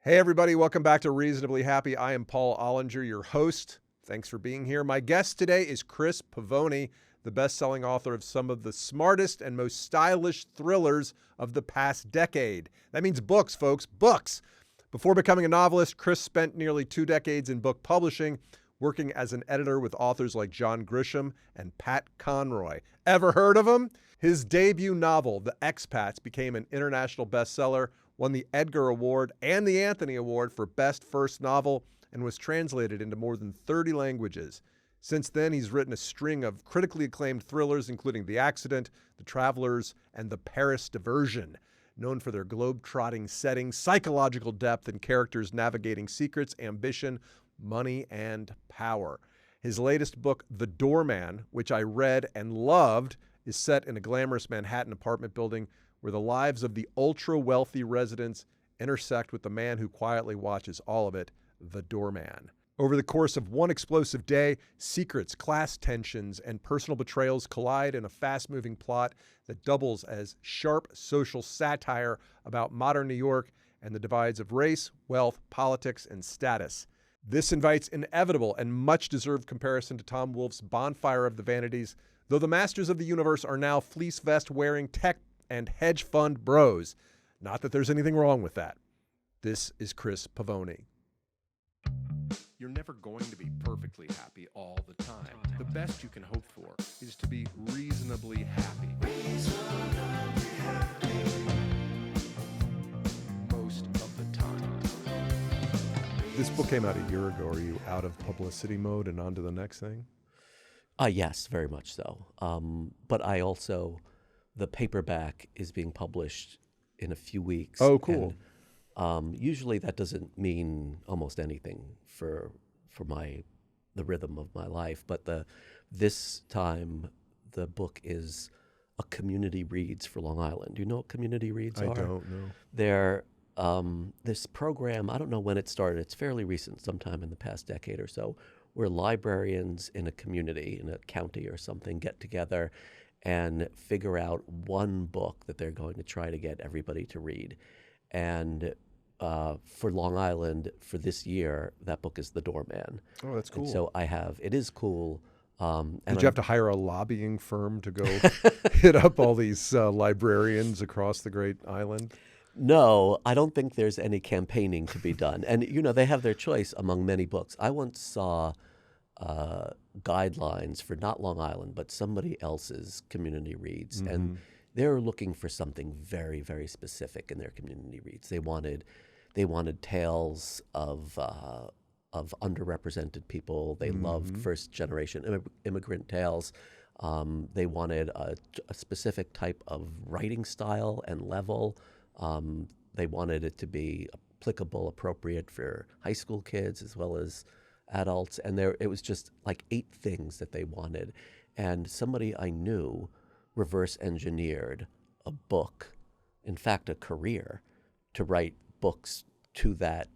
Hey, everybody. Welcome back to Reasonably Happy. I am Paul Ollinger, your host. Thanks for being here. My guest today is Chris Pavone, the best-selling author of some of the smartest and most stylish thrillers of the past decade. That means books, folks, books. Before becoming a novelist, Chris spent nearly 2 decades in book publishing, working as an editor with authors like John Grisham and Pat Conroy. Ever heard of him? His debut novel, The Expats, became an international bestseller, won the Edgar Award and the Anthony Award for Best First Novel, and was translated into more than 30 languages. Since then, he's written a string of critically acclaimed thrillers, including The Accident, The Travelers, and The Paris Diversion, known for their globe-trotting setting, psychological depth, and characters navigating secrets, ambition, money, and power. His latest book, The Doorman, which I read and loved, is set in a glamorous Manhattan apartment building where the lives of the ultra-wealthy residents intersect with the man who quietly watches all of it, the doorman. Over the course of one explosive day, secrets, class tensions, and personal betrayals collide in a fast-moving plot that doubles as sharp social satire about modern New York and the divides of race, wealth, politics, and status. This invites inevitable and much-deserved comparison to Tom Wolfe's Bonfire of the Vanities, though the masters of the universe are now fleece vest-wearing tech and hedge fund bros. Not that there's anything wrong with that. This is Chris Pavone. You're never going to be perfectly happy all the time. The best you can hope for is to be reasonably happy. Most of the time. This book came out a year ago. Are you out of publicity mode and on to the next thing? Yes, very much so. But I also, the paperback is being published in a few weeks. Oh, cool. And, usually that doesn't mean almost anything for the rhythm of my life. But this time the book is a community reads for Long Island. Do you know what community reads are? I don't know. They're this program, I don't know when it started. It's fairly recent, sometime in the past decade or so, where librarians in a community, in a county or something, get together and figure out one book that they're going to try to get everybody to read. And for Long Island, for this year, that book is The Doorman. Oh, that's cool. And so it is cool. Did you have to hire a lobbying firm to go hit up all these librarians across the great island? No, I don't think there's any campaigning to be done. And, they have their choice among many books. I once saw guidelines for not Long Island, but somebody else's community reads. Mm-hmm. And they're looking for something very, very specific in their community reads. They wanted tales of underrepresented people. They loved first-generation immigrant tales. They wanted a specific type of writing style and level. They wanted it to be applicable, appropriate for high school kids as well as adults. And it was just like 8 things that they wanted. And somebody I knew reverse engineered a book, in fact, a career, to write books to that.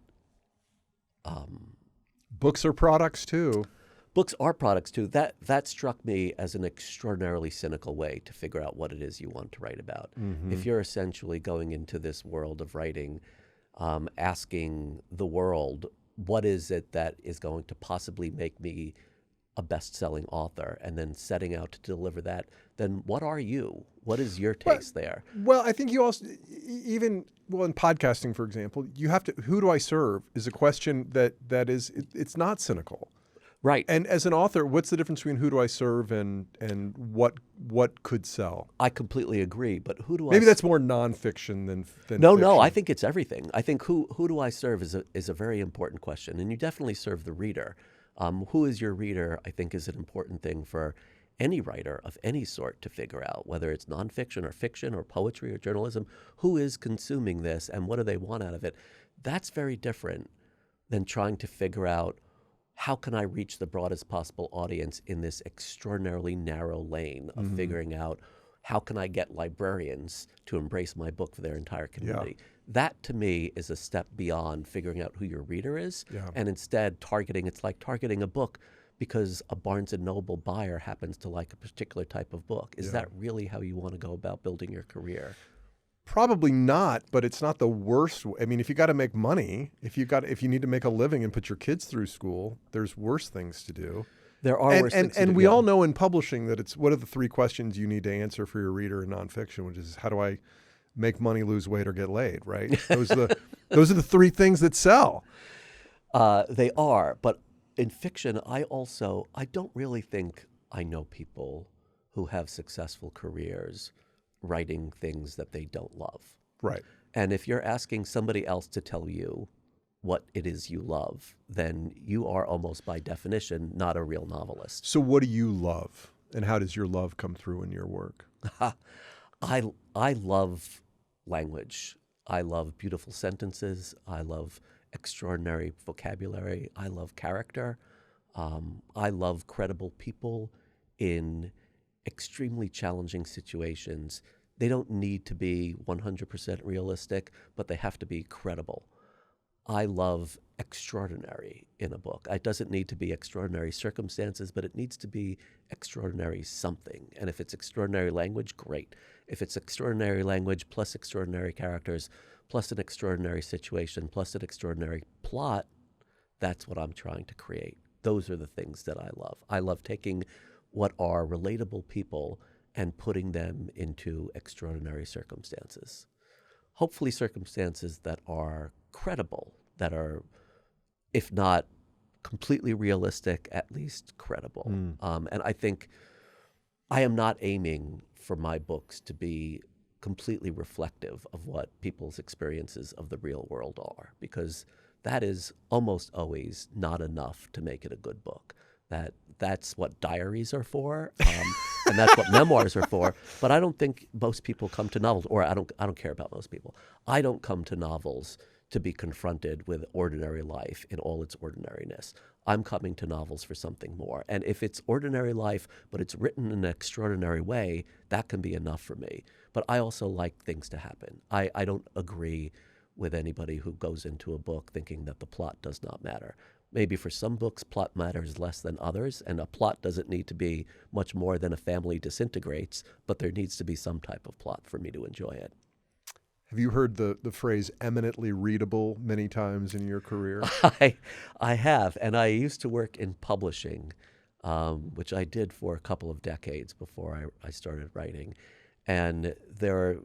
Books are products too. Books are products too. That struck me as an extraordinarily cynical way to figure out what it is you want to write about. Mm-hmm. If you're essentially going into this world of writing, asking the world, what is it that is going to possibly make me a best-selling author, and then setting out to deliver that, then what are you? What is your taste there? Well, I think you also, in podcasting, for example, you have to, who do I serve is a question that is, it's not cynical. Right. And as an author, what's the difference between who do I serve and what could sell? I completely agree, but who do Maybe that's more nonfiction than No, fiction. No, I think it's everything. I think who do I serve is a very important question, and you definitely serve the reader. Who is your reader, I think, is an important thing for any writer of any sort to figure out, whether it's nonfiction or fiction or poetry or journalism. Who is consuming this and what do they want out of it? That's very different than trying to figure out, how can I reach the broadest possible audience in this extraordinarily narrow lane of figuring out how can I get librarians to embrace my book for their entire community? Yeah. That, to me, is a step beyond figuring out who your reader is, and instead it's like targeting a book because a Barnes & Noble buyer happens to like a particular type of book. Is that really how you want to go about building your career? Probably not, but it's not the worst. I mean, if you got to make money, if you need to make a living and put your kids through school, there's worse things to do. There are worse things to do. And we all know in publishing that it's what are the three questions you need to answer for your reader in nonfiction, which is how do I make money, lose weight, or get laid, right? Those are the three things that sell. They are, but in fiction, I don't really think I know people who have successful careers writing things that they don't love. Right. And if you're asking somebody else to tell you what it is you love, then you are almost by definition not a real novelist. So what do you love? And how does your love come through in your work? I love language. I love beautiful sentences. I love extraordinary vocabulary. I love character. I love credible people in extremely challenging situations. They don't need to be 100% realistic, but they have to be credible. I love extraordinary in a book. It doesn't need to be extraordinary circumstances, but it needs to be extraordinary something. And if it's extraordinary language, great. If it's extraordinary language plus extraordinary characters, plus an extraordinary situation, plus an extraordinary plot, that's what I'm trying to create. Those are the things that I love. I love taking what are relatable people and putting them into extraordinary circumstances. Hopefully circumstances that are credible, that are, if not completely realistic, at least credible. And I think I am not aiming for my books to be completely reflective of what people's experiences of the real world are, because that is almost always not enough to make it a good book. That's what diaries are for, and that's what memoirs are for. But I don't think most people come to novels, or I don't care about most people. I don't come to novels to be confronted with ordinary life in all its ordinariness. I'm coming to novels for something more. And if it's ordinary life, but it's written in an extraordinary way, that can be enough for me. But I also like things to happen. I don't agree with anybody who goes into a book thinking that the plot does not matter. Maybe for some books, plot matters less than others, and a plot doesn't need to be much more than a family disintegrates, but there needs to be some type of plot for me to enjoy it. Have you heard the phrase eminently readable many times in your career? I have, and I used to work in publishing, which I did for a couple of decades before I started writing. And there are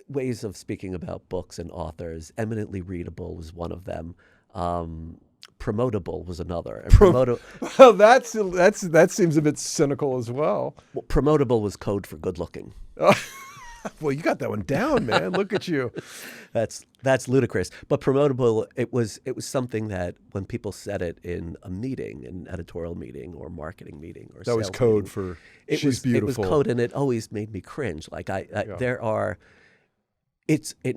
ways of speaking about books and authors. Eminently readable was one of them. Promotable was another. And Well, that seems a bit cynical as well. Promotable was code for good looking. Well, you got that one down, man. Look at you. That's ludicrous. But promotable, it was something that when people said it in a meeting, an editorial meeting or marketing meeting or that was code meeting, for she's beautiful. It was code, and it always made me cringe. Like it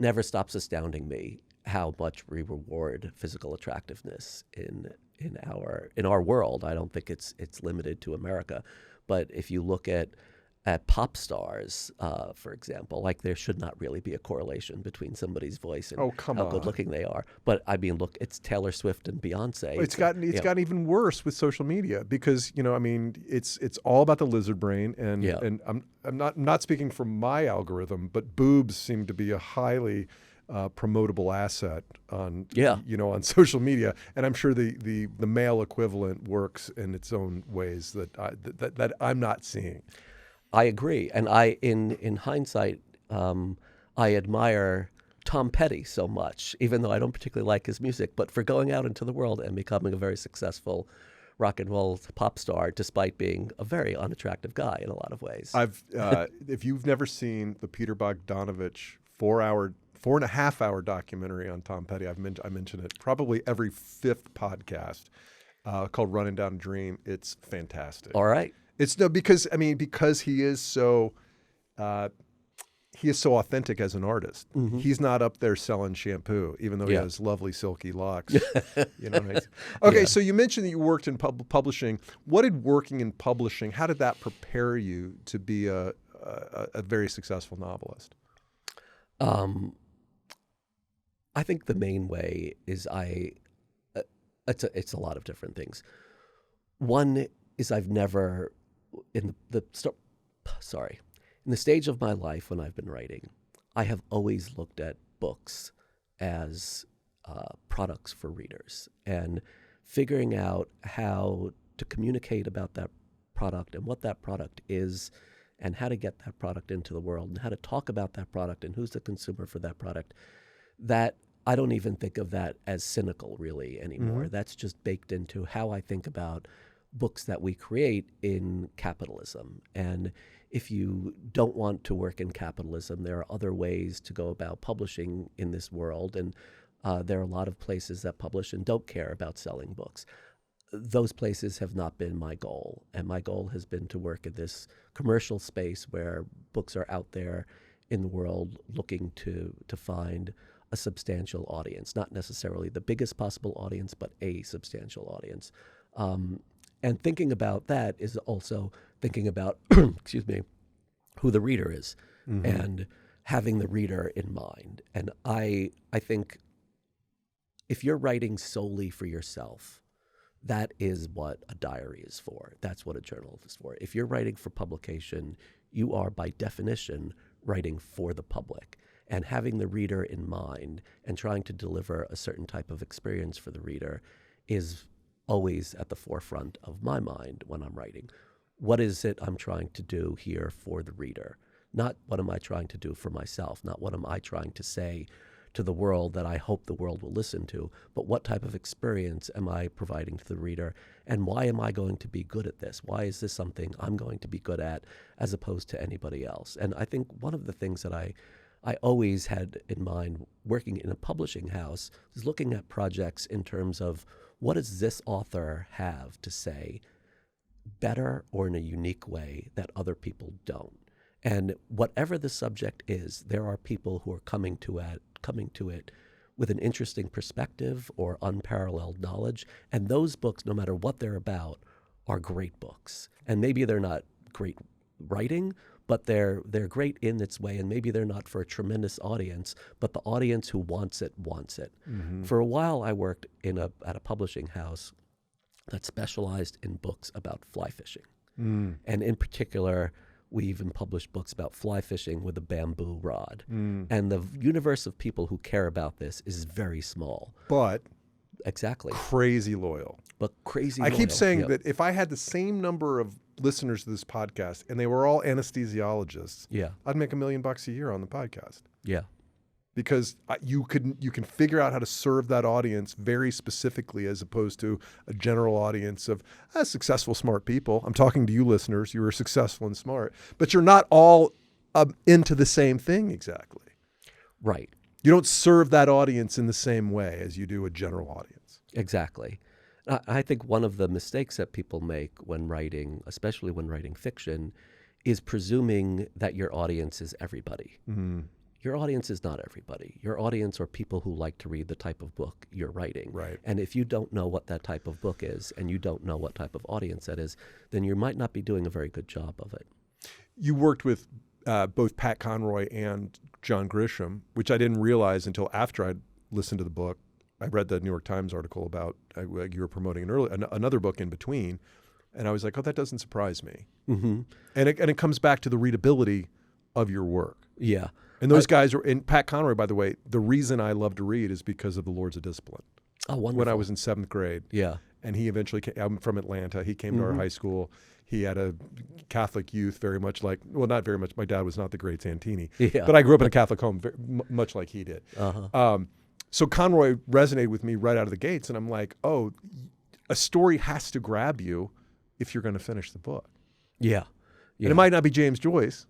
never stops astounding me how much we reward physical attractiveness in our world. I don't think it's limited to America, but if you look at pop stars, for example, like there should not really be a correlation between somebody's voice and how good looking they are. But I mean, look, it's Taylor Swift and Beyonce. It's gotten even worse with social media because it's all about the lizard brain and I'm not speaking from my algorithm, but boobs seem to be a highly promotable asset on on social media, and I'm sure the male equivalent works in its own ways that I'm not seeing. I agree, and in hindsight, I admire Tom Petty so much, even though I don't particularly like his music, but for going out into the world and becoming a very successful rock and roll pop star, despite being a very unattractive guy in a lot of ways. If you've never seen the Peter Bogdanovich 4.5 hour documentary on Tom Petty, I mention it probably every fifth podcast, called Running Down a Dream. It's fantastic. All right. Because he is so authentic as an artist. Mm-hmm. He's not up there selling shampoo, even though he has lovely silky locks. Okay, so you mentioned that you worked in publishing. What did working in publishing? How did that prepare you to be a very successful novelist? I think the main way is it's a lot of different things. One is I've never In the stage of my life when I've been writing, I have always looked at books as products for readers, and figuring out how to communicate about that product and what that product is and how to get that product into the world and how to talk about that product and who's the consumer for that product, that I don't even think of that as cynical really anymore. Mm-hmm. That's just baked into how I think about books that we create in capitalism. And if you don't want to work in capitalism, there are other ways to go about publishing in this world. And there are a lot of places that publish and don't care about selling books. Those places have not been my goal. And my goal has been to work in this commercial space where books are out there in the world looking to find a substantial audience, not necessarily the biggest possible audience, but a substantial audience. And thinking about that is also thinking about, excuse me, who the reader is, Mm-hmm. and having the reader in mind. And I think if you're writing solely for yourself, that is what a diary is for. That's what a journal is for. If you're writing for publication, you are by definition writing for the public. And having the reader in mind and trying to deliver a certain type of experience for the reader is always at the forefront of my mind when I'm writing. What is it I'm trying to do here for the reader? Not what am I trying to do for myself, not what am I trying to say to the world that I hope the world will listen to, but what type of experience am I providing to the reader, and why am I going to be good at this? Why is this something I'm going to be good at as opposed to anybody else? And I think one of the things that I always had in mind working in a publishing house is looking at projects in terms of what does this author have to say better or in a unique way that other people don't. And whatever the subject is, there are people who are coming to it with an interesting perspective or unparalleled knowledge. And those books, no matter what they're about, are great books. And maybe they're not great writing, but they're great in its way, and maybe they're not for a tremendous audience, but the audience who wants it wants it. Mm-hmm. For a while, I worked at a publishing house that specialized in books about fly fishing. Mm. And in particular, we even published books about fly fishing with a bamboo rod. Mm. And the universe of people who care about this is very small. But Exactly. crazy loyal. But crazy I keep loyal. saying Yep. that if I had the same number of listeners to this podcast and they were all anesthesiologists, Yeah. I'd make $1 million a year on the podcast, Yeah. because you can figure out how to serve that audience very specifically as opposed to a general audience of successful, smart people. I'm talking to you listeners. You are successful and smart, but you're not all into the same thing exactly. Right. You don't serve that audience in the same way as you do a general audience. Exactly. I think one of the mistakes that people make when writing, especially when writing fiction, is presuming that your audience is everybody. Mm-hmm. Your audience is not everybody. Your audience are people who like to read the type of book you're writing. Right. And if you don't know what that type of book is, and you don't know what type of audience that is, then you might not be doing a very good job of it. You worked with both Pat Conroy and John Grisham, which I didn't realize until after I'd listened to the book. I read the New York Times article about you were promoting another book in between, and I was like, oh, that doesn't surprise me. Mm-hmm. And it comes back to the readability of your work. Yeah. And those guys are, and Pat Conroy, by the way, the reason I love to read is because of the Lords of Discipline. Oh, wonderful. When I was in 7th grade. Yeah. And he eventually came, I'm from Atlanta. He came to our high school. He had a Catholic youth, very much like, well, not very much. My dad was not the great Santini. Yeah. But I grew up in a Catholic home, much like he did. Uh-huh. So Conroy resonated with me right out of the gates. And I'm like, oh, a story has to grab you if you're going to finish the book. Yeah. And it might not be James Joyce.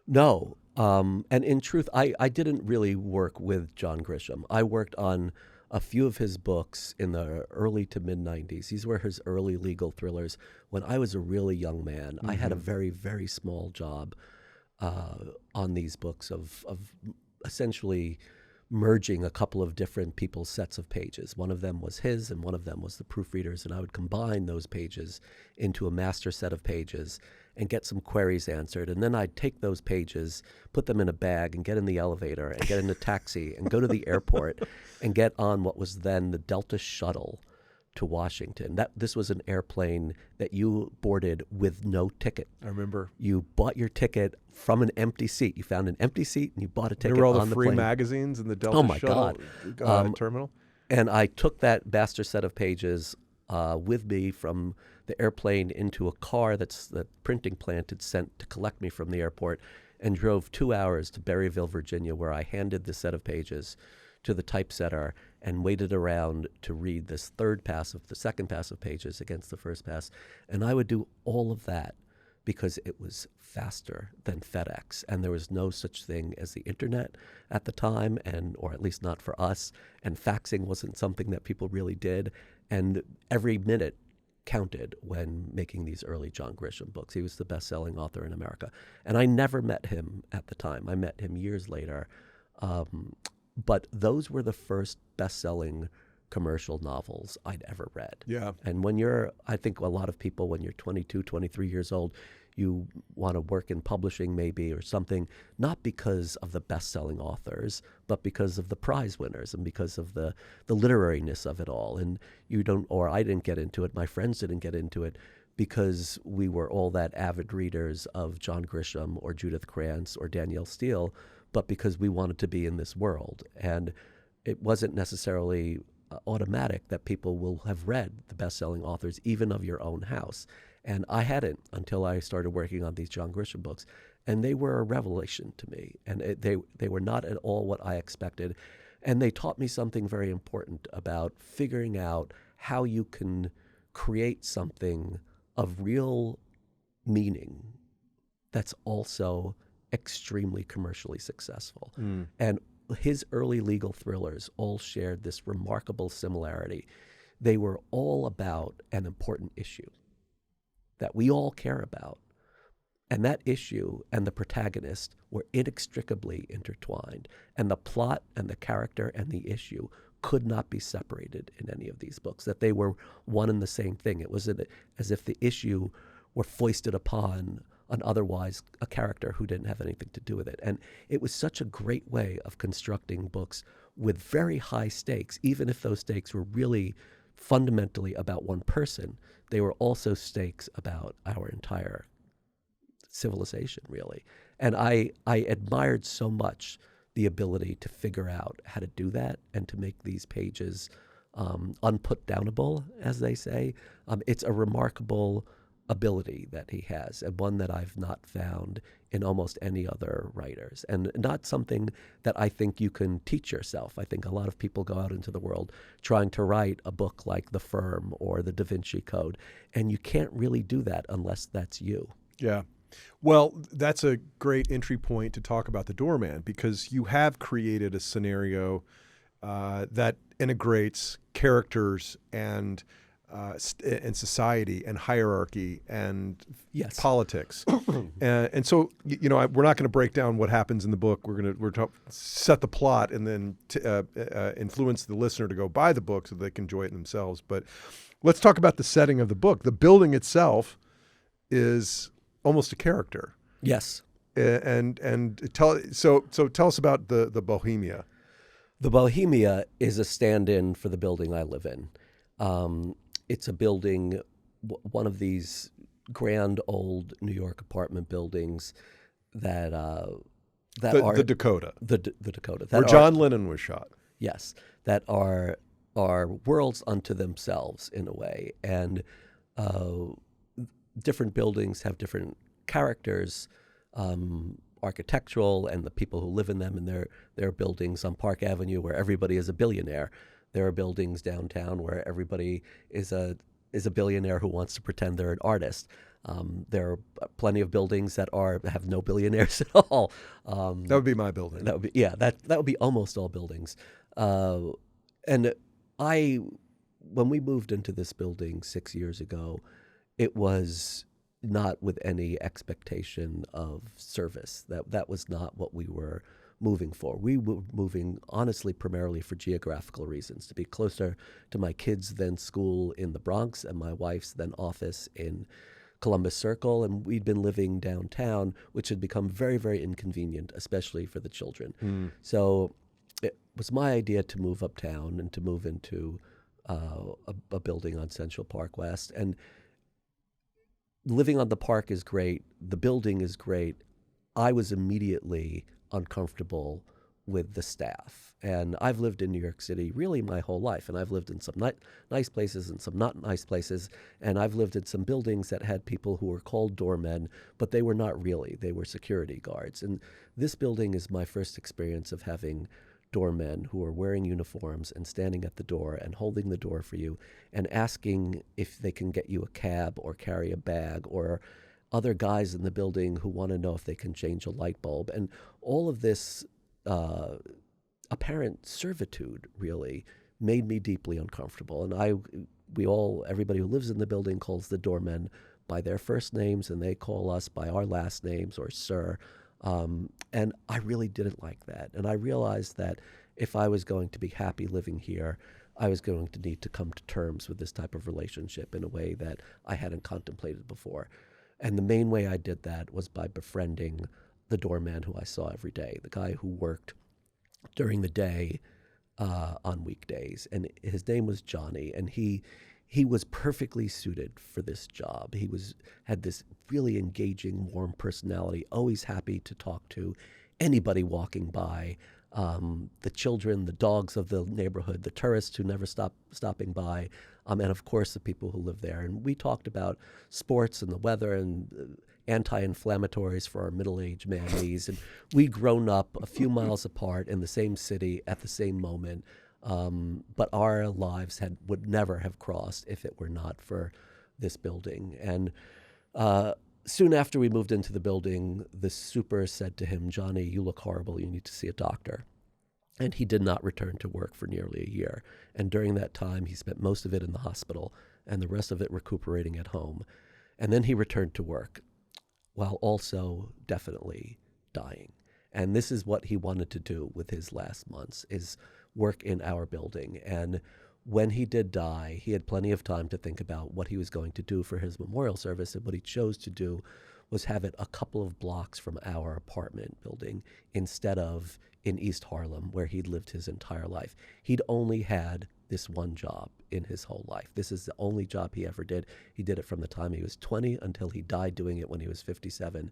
No. And in truth, I didn't really work with John Grisham. I worked on a few of his books in the early to mid-'90s. These were his early legal thrillers. When I was a really young man, I had a very, very small job on these books of essentially merging a couple of different people's sets of pages. One of them was his, and one of them was the proofreader's, and I would combine those pages into a master set of pages and get some queries answered. And then I'd take those pages, put them in a bag, and get in the elevator and get in a taxi and go to the airport and get on what was then the Delta shuttle to Washington. This was an airplane that you boarded with no ticket. I remember. You bought your ticket from an empty seat. You found an empty seat and you bought a ticket Remember all on the the free plane. magazines in the Delta Oh my Shuttle God. terminal? And I took that bastard set of pages with me from the airplane into a car that's the printing plant had sent to collect me from the airport, and drove 2 hours to Berryville, Virginia, where I handed the set of pages to the typesetter and waited around to read the second pass of pages against the first pass. And I would do all of that because it was faster than FedEx, and there was no such thing as the internet at the time, or at least not for us, and faxing wasn't something that people really did, and every minute counted when making these early John Grisham books. He was the best-selling author in America, and I never met him at the time. I met him years later, but those were the first best-selling commercial novels I'd ever read. Yeah. And I think a lot of people, when you're 22, 23 years old, you want to work in publishing maybe or something, not because of the best-selling authors, but because of the prize winners and because of the literariness of it all. And I didn't get into it, my friends didn't get into it because we were all that avid readers of John Grisham or Judith Krantz or Danielle Steele, but because we wanted to be in this world. And it wasn't necessarily automatic that people will have read the best-selling authors, even of your own house. And I hadn't until I started working on these John Grisham books. And they were a revelation to me. And they were not at all what I expected. And they taught me something very important about figuring out how you can create something of real meaning that's also extremely commercially successful. And his early legal thrillers all shared this remarkable similarity. They were all about an important issue that we all care about. And that issue and the protagonist were inextricably intertwined. And the plot and the character and the issue could not be separated in any of these books, that they were one and the same thing. It was as if the issue were foisted upon an otherwise a character who didn't have anything to do with it. And it was such a great way of constructing books with very high stakes, even if those stakes were really fundamentally about one person. They were also stakes about our entire civilization, really. And I admired so much the ability to figure out how to do that and to make these pages unputdownable, as they say. It's a remarkable ability that he has, and one that I've not found in almost any other writers, and not something that I think you can teach yourself. I think a lot of people go out into the world trying to write a book like The Firm or The Da Vinci Code, and you can't really do that unless that's you. Yeah. Well, that's a great entry point to talk about The Doorman, because you have created a scenario that integrates characters and society and hierarchy and politics. And so, we're not going to break down what happens in the book. We're going to set the plot and then influence the listener to go buy the book so they can enjoy it themselves. But let's talk about the setting of the book. The building itself is almost a character. Yes. And tell us about the Bohemia. The Bohemia is a stand-in for the building I live in. It's a building, one of these grand old New York apartment buildings that are the Dakota. The Dakota. Where John Lennon was shot. Yes, that are worlds unto themselves in a way, and different buildings have different characters, architectural, and the people who live in them. And there are buildings on Park Avenue where everybody is a billionaire. There are buildings downtown where everybody is a billionaire who wants to pretend they're an artist. There are plenty of buildings that have no billionaires at all. That would be my building. That would be almost all buildings. And when we moved into this building 6 years ago, it was not with any expectation of service. That was not what we were moving for. We were moving, honestly, primarily for geographical reasons, to be closer to my kids' then school in the Bronx and my wife's then office in Columbus Circle. And we'd been living downtown, which had become very, very inconvenient, especially for the children. So it was my idea to move uptown and to move into a building on Central Park West. And living on the park is great. The building is great. I was immediately uncomfortable with the staff. And I've lived in New York City really my whole life. And I've lived in some nice places and some not nice places. And I've lived in some buildings that had people who were called doormen, but they were not really. They were security guards. And this building is my first experience of having doormen who are wearing uniforms and standing at the door and holding the door for you and asking if they can get you a cab or carry a bag, or other guys in the building who want to know if they can change a light bulb. And all of this apparent servitude really made me deeply uncomfortable. And everybody who lives in the building calls the doormen by their first names, and they call us by our last names or sir. And I really didn't like that. And I realized that if I was going to be happy living here, I was going to need to come to terms with this type of relationship in a way that I hadn't contemplated before. And the main way I did that was by befriending the doorman who I saw every day, the guy who worked during the day on weekdays. And his name was Johnny, and he was perfectly suited for this job. He had this really engaging, warm personality, always happy to talk to anybody walking by, the children, the dogs of the neighborhood, the tourists who never stopping by, and of course the people who live there. And we talked about sports and the weather and anti-inflammatories for our middle-aged mammies. And we'd grown up a few miles apart in the same city at the same moment. But our lives would never have crossed if it were not for this building. And soon after we moved into the building, the super said to him, "Johnny, you look horrible. You need to see a doctor." And he did not return to work for nearly a year. And during that time, he spent most of it in the hospital and the rest of it recuperating at home. And then he returned to work while also definitely dying. And this is what he wanted to do with his last months, is work in our building. And when he did die, he had plenty of time to think about what he was going to do for his memorial service. And what he chose to do was have it a couple of blocks from our apartment building instead of in East Harlem, where he'd lived his entire life. He'd only had this one job in his whole life. This is the only job he ever did. He did it from the time he was 20 until he died doing it when he was 57.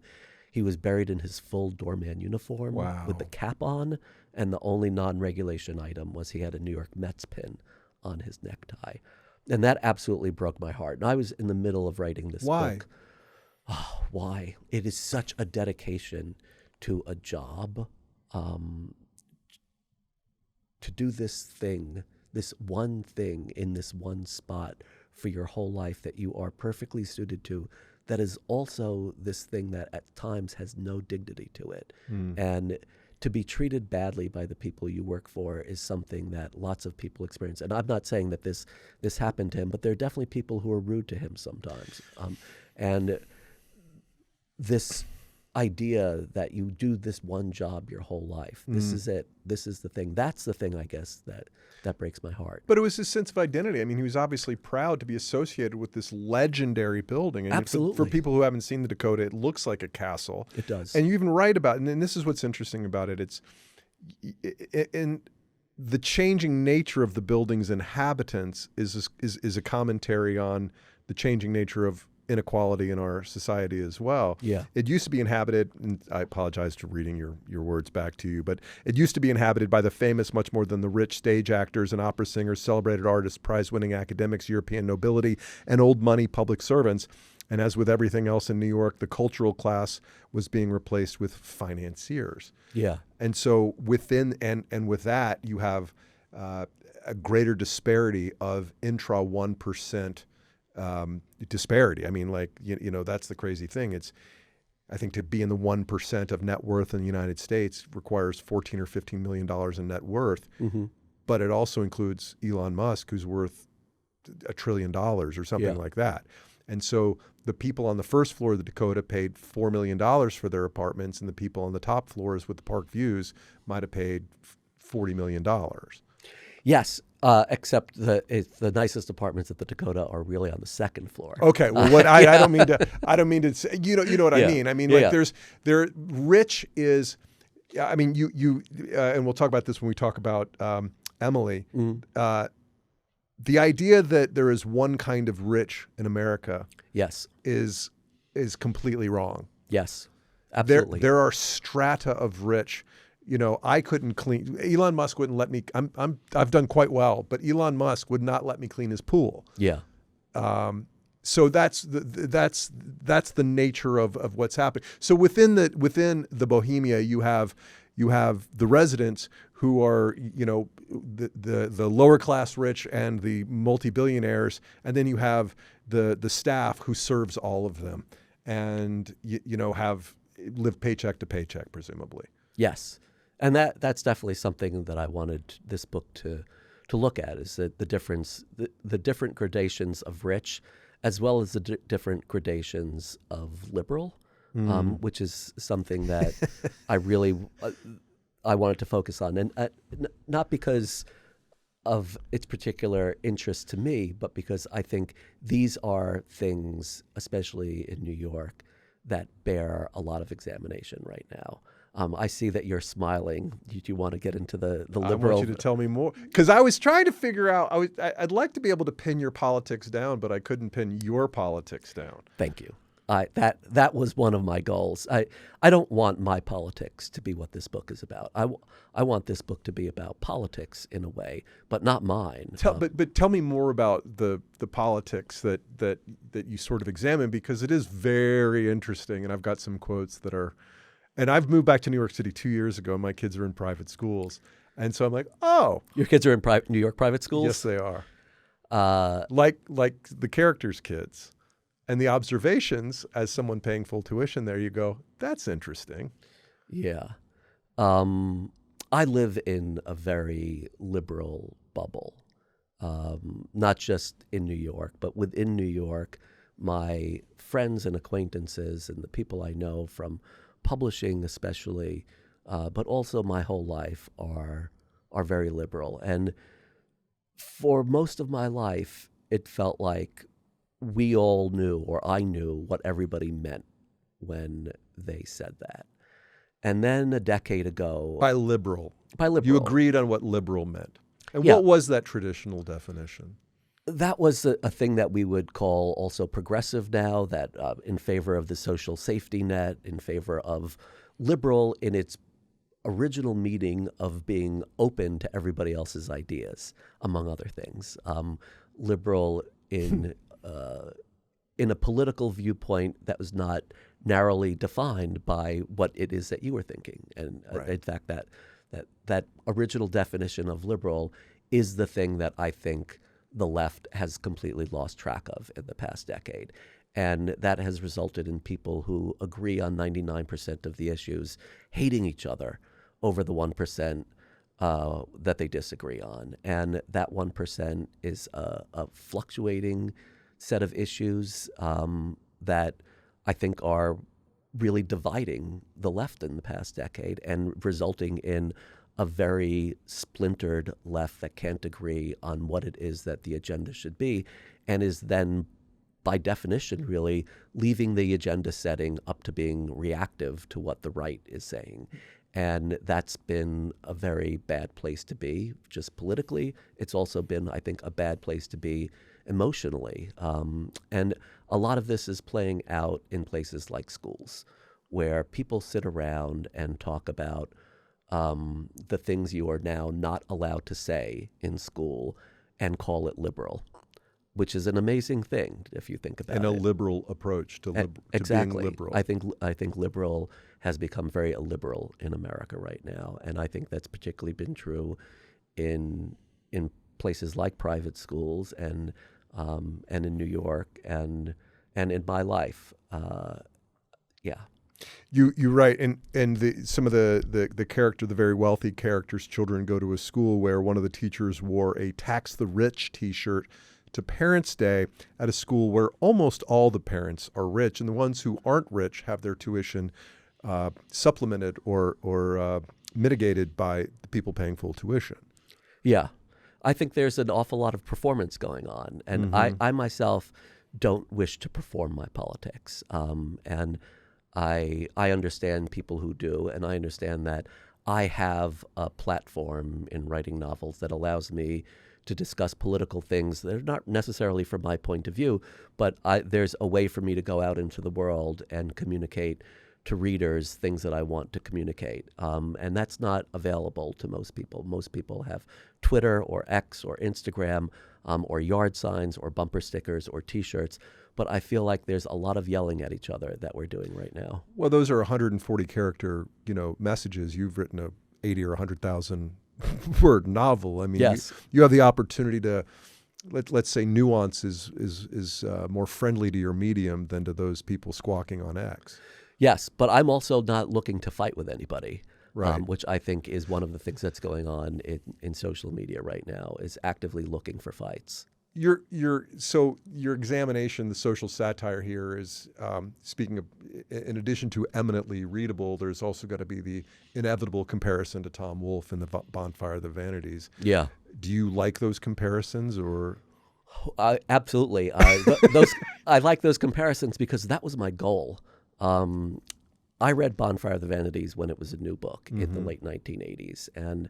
He was buried in his full doorman uniform with the cap on, and the only non-regulation item was he had a New York Mets pin on his necktie. And that absolutely broke my heart. And I was in the middle of writing this book. Oh, why? It is such a dedication to a job, to do this thing, this one thing in this one spot for your whole life that you are perfectly suited to, that is also this thing that at times has no dignity to it. And to be treated badly by the people you work for is something that lots of people experience. And I'm not saying that this happened to him, but there are definitely people who are rude to him sometimes. And this idea that you do this one job your whole life, this is it, this is the thing. That's the thing, I guess, that breaks my heart. But it was his sense of identity. I mean, he was obviously proud to be associated with this legendary building. And Absolutely. For people who haven't seen the Dakota, it looks like a castle. It does. And you even write about it, and this is what's interesting about it. It's in the changing nature of the building's inhabitants is a commentary on the changing nature of inequality in our society as well. Yeah. It used to be inhabited, and I apologize for reading your words back to you, but it used to be inhabited by the famous much more than the rich stage actors and opera singers, celebrated artists, prize-winning academics, European nobility, and old money public servants. And as with everything else in New York, the cultural class was being replaced with financiers. Yeah. And so within and with that, you have a greater disparity of intra 1% disparity. I mean, like, you know, that's the crazy thing. I think to be in the 1% of net worth in the United States requires $14 or $15 million in net worth. But it also includes Elon Musk, who's worth $1 trillion or something like that. And so the people on the first floor of the Dakota paid $4 million for their apartments, and the people on the top floors with the park views might have paid $40 million. Yes, except the nicest apartments at the Dakota are really on the second floor. Okay, well, what I don't mean to say, you know what I mean. I mean, like rich is, I mean, you and we'll talk about this when we talk about Emily. the idea that there is one kind of rich in America Yes. is completely wrong. Yes. Absolutely. There are strata of rich. You know, I couldn't clean. Elon Musk wouldn't let me. I've done quite well, but Elon Musk would not let me clean his pool. Yeah. So that's the nature of what's happening. So within the Bohemia, you have the residents who are, you know, the lower class rich and the multi-billionaires, and then you have the staff who serves all of them, and you know, live paycheck to paycheck, presumably. Yes. And that's definitely something that I wanted this book to look at, is that the difference, the different gradations of rich, as well as the different gradations of liberal, which is something that I really I wanted to focus on, and not because of its particular interest to me, but because I think these are things, especially in New York, that bear a lot of examination right now. I see that you're smiling. Do you want to get into the liberal? I want you to tell me more, because I was trying to figure out. I'd like to be able to pin your politics down, but I couldn't pin your politics down. Thank you. That was one of my goals. I don't want my politics to be what this book is about. I want this book to be about politics in a way, but not mine. But tell me more about the politics that you sort of examine, because it is very interesting, and I've got some quotes that are. And I've moved back to New York City 2 years ago. And my kids are in private schools, and so I'm like, oh, your kids are in New York private schools? Yes, they are. Like the characters' kids. And the observations, as someone paying full tuition there, you go, that's interesting. Yeah. I live in a very liberal bubble, not just in New York, but within New York, my friends and acquaintances and the people I know from publishing especially, but also my whole life are very liberal. And for most of my life, it felt like we all knew, or I knew, what everybody meant when they said that. And then a decade ago... By liberal. You agreed on what liberal meant. And what was that traditional definition? That was a thing that we would call also progressive now, that in favor of the social safety net, in favor of liberal in its original meaning of being open to everybody else's ideas, among other things. Liberal in a political viewpoint that was not narrowly defined by what it is that you were thinking. And right. In fact, that original definition of liberal is the thing that I think the left has completely lost track of in the past decade. And that has resulted in people who agree on 99% of the issues hating each other over the 1% that they disagree on. And that 1% is a fluctuating set of issues that I think are really dividing the left in the past decade and resulting in a very splintered left that can't agree on what it is that the agenda should be, and is then, by definition, really leaving the agenda setting up to being reactive to what the right is saying. And that's been a very bad place to be, just politically. It's also been, I think, a bad place to be emotionally. And a lot of this is playing out in places like schools, where people sit around and talk about the things you are now not allowed to say in school and call it liberal, which is an amazing thing if you think about it. And a liberal approach to exactly. being liberal. I think liberal has become very illiberal in America right now, and I think that's particularly been true in places like private schools and in New York and in my life. Yeah. You're right, and some of the character, the very wealthy character's children go to a school where one of the teachers wore a "Tax the Rich" T-shirt to Parents' Day at a school where almost all the parents are rich, and the ones who aren't rich have their tuition supplemented or mitigated by the people paying full tuition. Yeah, I think there's an awful lot of performance going on, and I myself don't wish to perform my politics, and I understand people who do, and I understand that I have a platform in writing novels that allows me to discuss political things that are not necessarily from my point of view, but there's a way for me to go out into the world and communicate to readers things that I want to communicate. And that's not available to most people. Most people have Twitter or X or Instagram or yard signs or bumper stickers or T-shirts. But I feel like there's a lot of yelling at each other that we're doing right now. Well, those are 140 character, messages. You've written a 80 or 100,000 word novel. I mean, yes. you have the opportunity to, let's say, nuance is more friendly to your medium than to those people squawking on X. Yes, but I'm also not looking to fight with anybody, right. Which I think is one of the things that's going on in social media right now, is actively looking for fights. Your examination, the social satire here is, speaking of, in addition to eminently readable, there's also got to be the inevitable comparison to Tom Wolfe in the Bonfire, the Vanities. Yeah. Do you like those comparisons, or? Absolutely. I like those comparisons because that was my goal. I read Bonfire, the Vanities when it was a new book in the late 1980s, and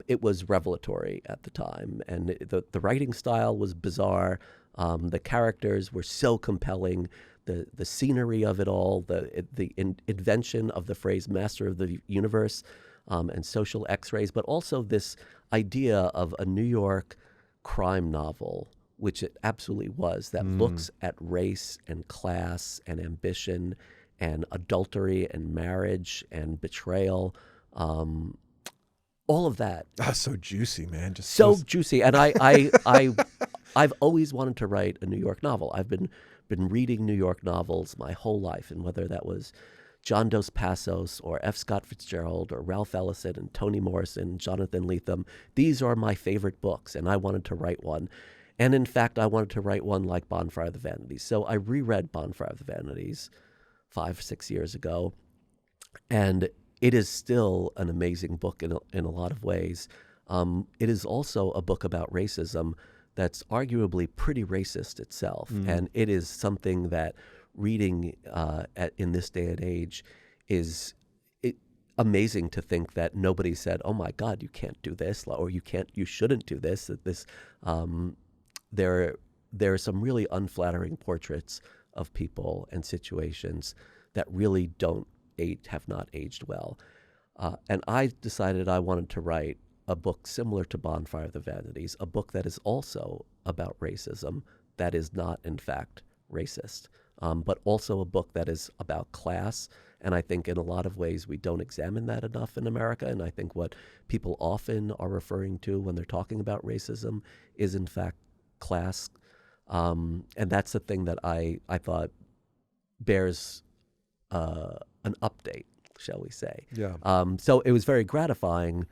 it was revelatory at the time, and the writing style was bizarre. The characters were so compelling. The scenery of it all, the invention of the phrase "master of the universe" and social X-rays, but also this idea of a New York crime novel, which it absolutely was, that looks at race and class and ambition and adultery and marriage and betrayal. All of that. So juicy, man. Just so juicy. And I've always wanted to write a New York novel. I've been reading New York novels my whole life, and whether that was John Dos Passos or F. Scott Fitzgerald or Ralph Ellison and Toni Morrison, Jonathan Lethem, these are my favorite books, and I wanted to write one. And in fact, I wanted to write one like Bonfire of the Vanities. So I reread Bonfire of the Vanities 5 or 6 years ago, and it is still an amazing book in a lot of ways. It is also a book about racism that's arguably pretty racist itself, and it is something that reading in this day and age is amazing to think that nobody said, "Oh my God, you can't do this," or you shouldn't do this. That this there are some really unflattering portraits of people and situations that really have not aged well. And I decided I wanted to write a book similar to Bonfire of the Vanities, a book that is also about racism, that is not, in fact, racist, but also a book that is about class. And I think in a lot of ways we don't examine that enough in America. And I think what people often are referring to when they're talking about racism is, in fact, class. And that's the thing that I thought bears an update, shall we say. Yeah. So it was very gratifying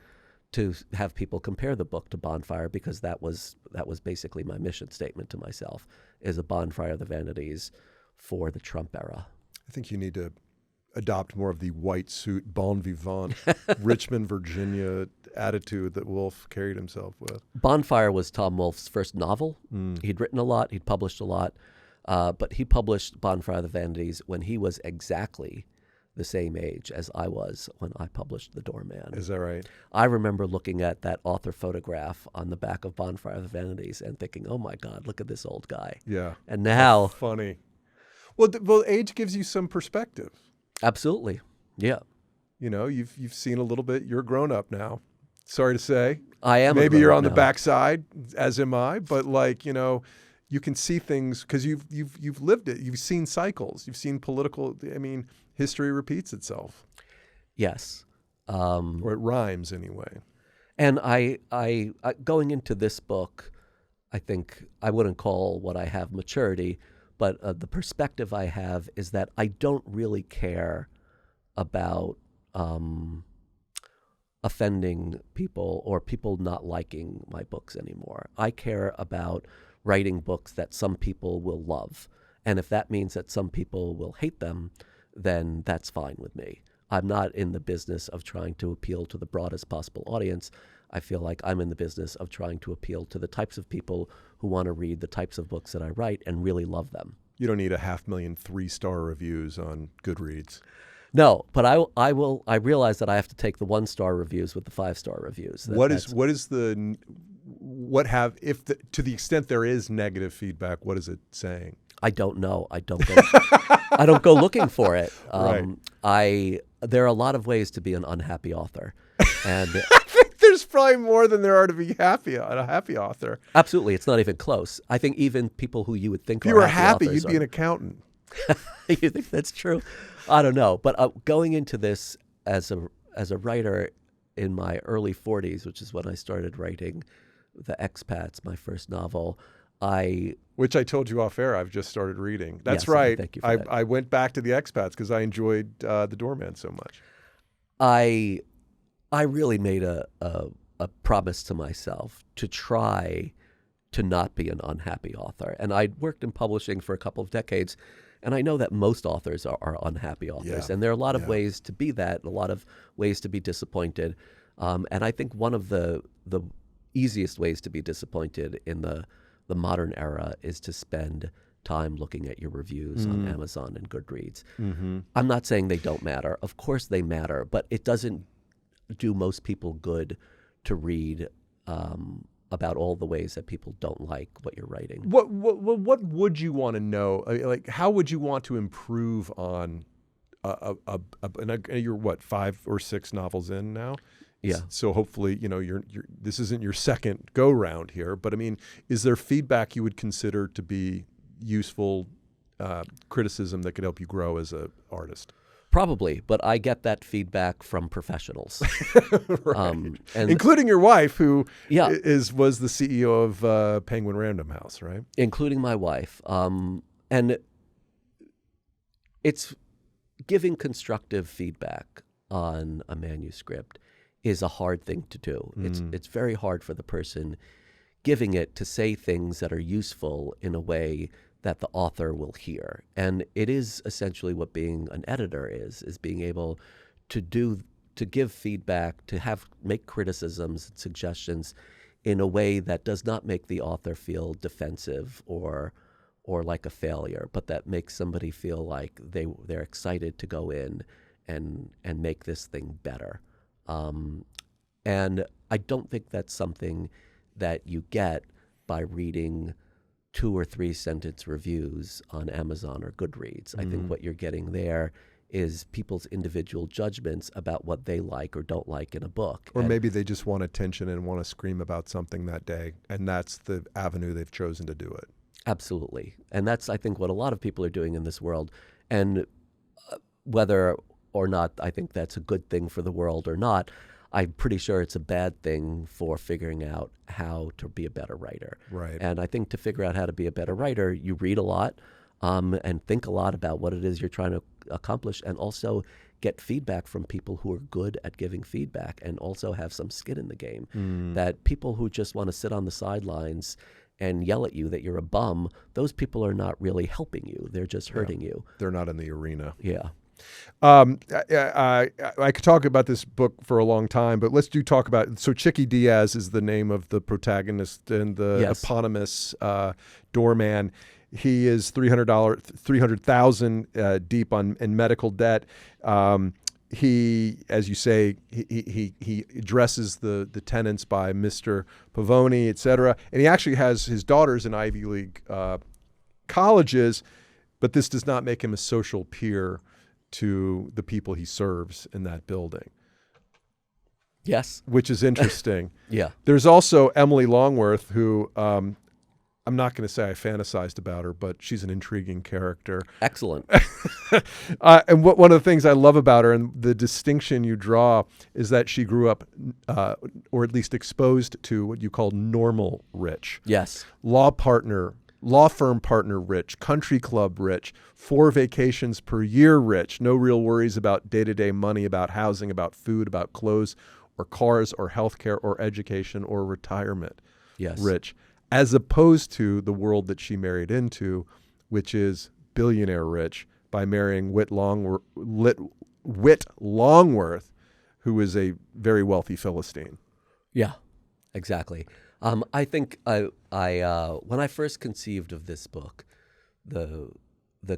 to have people compare the book to Bonfire, because that was basically my mission statement to myself, is a Bonfire of the Vanities for the Trump era. I think you need to adopt more of the white suit, bon vivant, Richmond, Virginia attitude that Wolfe carried himself with. Bonfire was Tom Wolfe's first novel. He'd written a lot, he'd published a lot, but he published Bonfire of the Vanities when he was exactly the same age as I was when I published The Doorman. Is that right? I remember looking at that author photograph on the back of Bonfire of the Vanities and thinking, "Oh my God, look at this old guy." Yeah. And now... Funny. Well, age gives you some perspective. Absolutely. Yeah. You've seen a little bit. You're grown up now. Sorry to say. I am. Maybe you're on the the backside, as am I. But you can see things because you've lived it. You've seen cycles. You've seen political. I mean, history repeats itself. Yes. Or it rhymes anyway. And I going into this book, I think I wouldn't call what I have maturity, but the perspective I have is that I don't really care about offending people or people not liking my books anymore. I care about writing books that some people will love. And if that means that some people will hate them, then that's fine with me. I'm not in the business of trying to appeal to the broadest possible audience. I feel like I'm in the business of trying to appeal to the types of people who want to read the types of books that I write and really love them. You don't need 500,000 3-star reviews on Goodreads. No, but I realize that I have to take the 1-star reviews with the 5-star reviews. to the extent there is negative feedback, what is it saying? I don't know. I don't go. I don't go looking for it. There are a lot of ways to be an unhappy author, and I think there's probably more than there are to be a happy author. Absolutely, it's not even close. I think even people who you would think if you were happy, you'd be an accountant. You think that's true? I don't know. But going into this as a writer in my early 40s, which is when I started writing The Expats, my first novel, which I told you off air, I've just started reading. That's yes, right. Thank you for that. I went back to The Expats because I enjoyed the Doorman so much. I really made a promise to myself to try to not be an unhappy author. And I'd worked in publishing for a couple of decades, and I know that most authors are unhappy authors. Yeah. And there are a lot of ways to be that, a lot of ways to be disappointed. And I think one of the easiest ways to be disappointed in the modern era is to spend time looking at your reviews on Amazon and Goodreads. Mm-hmm. I'm not saying they don't matter. Of course they matter, but it doesn't do most people good to read about all the ways that people don't like what you're writing. What would you want to know? Like, how would you want to improve on and you're what, 5 or 6 novels in now? Yeah. So hopefully, this isn't your second go round here, but I mean, is there feedback you would consider to be useful criticism that could help you grow as an artist? Probably, but I get that feedback from professionals, right. And including your wife, who was the CEO of Penguin Random House, right? Including my wife, and it's giving constructive feedback on a manuscript is a hard thing to do. It's very hard for the person giving it to say things that are useful in a way that the author will hear. And it is essentially what being an editor is being able to give feedback, to make criticisms and suggestions in a way that does not make the author feel defensive or like a failure, but that makes somebody feel like they're excited to go in and make this thing better. And I don't think that's something that you get by reading 2 or 3 sentence reviews on Amazon or Goodreads. I think what you're getting there is people's individual judgments about what they like or don't like in a book. Or maybe they just want attention and want to scream about something that day, and that's the avenue they've chosen to do it. Absolutely. And that's, I think, what a lot of people are doing in this world. And whether or not I think that's a good thing for the world or not, I'm pretty sure it's a bad thing for figuring out how to be a better writer. Right. And I think to figure out how to be a better writer, you read a lot and think a lot about what it is you're trying to accomplish, and also get feedback from people who are good at giving feedback and also have some skin in the game. That people who just want to sit on the sidelines and yell at you that you're a bum, those people are not really helping you. They're just hurting you. They're not in the arena. Yeah. I could talk about this book for a long time, but let's talk about. So Chicky Diaz is the name of the protagonist and the eponymous doorman. He is $300,000 deep in medical debt. He, as you say, he addresses the tenants by Mr. Pavone, et cetera. And he actually has his daughters in Ivy League colleges, but this does not make him a social peer to the people he serves in that building. Yes. Which is interesting. Yeah. There's also Emily Longworth, who I'm not going to say I fantasized about her, but she's an intriguing character. Excellent. And one of the things I love about her, and the distinction you draw, is that she grew up, or at least exposed to, what you call normal rich. Yes. Law firm partner rich, country club rich, 4 vacations per year rich, no real worries about day-to-day money, about housing, about food, about clothes or cars or healthcare or education or retirement. Yes. Rich. As opposed to the world that she married into, which is billionaire rich, by marrying Whit Longworth, who is a very wealthy Philistine. Yeah, exactly. I think I when I first conceived of this book, the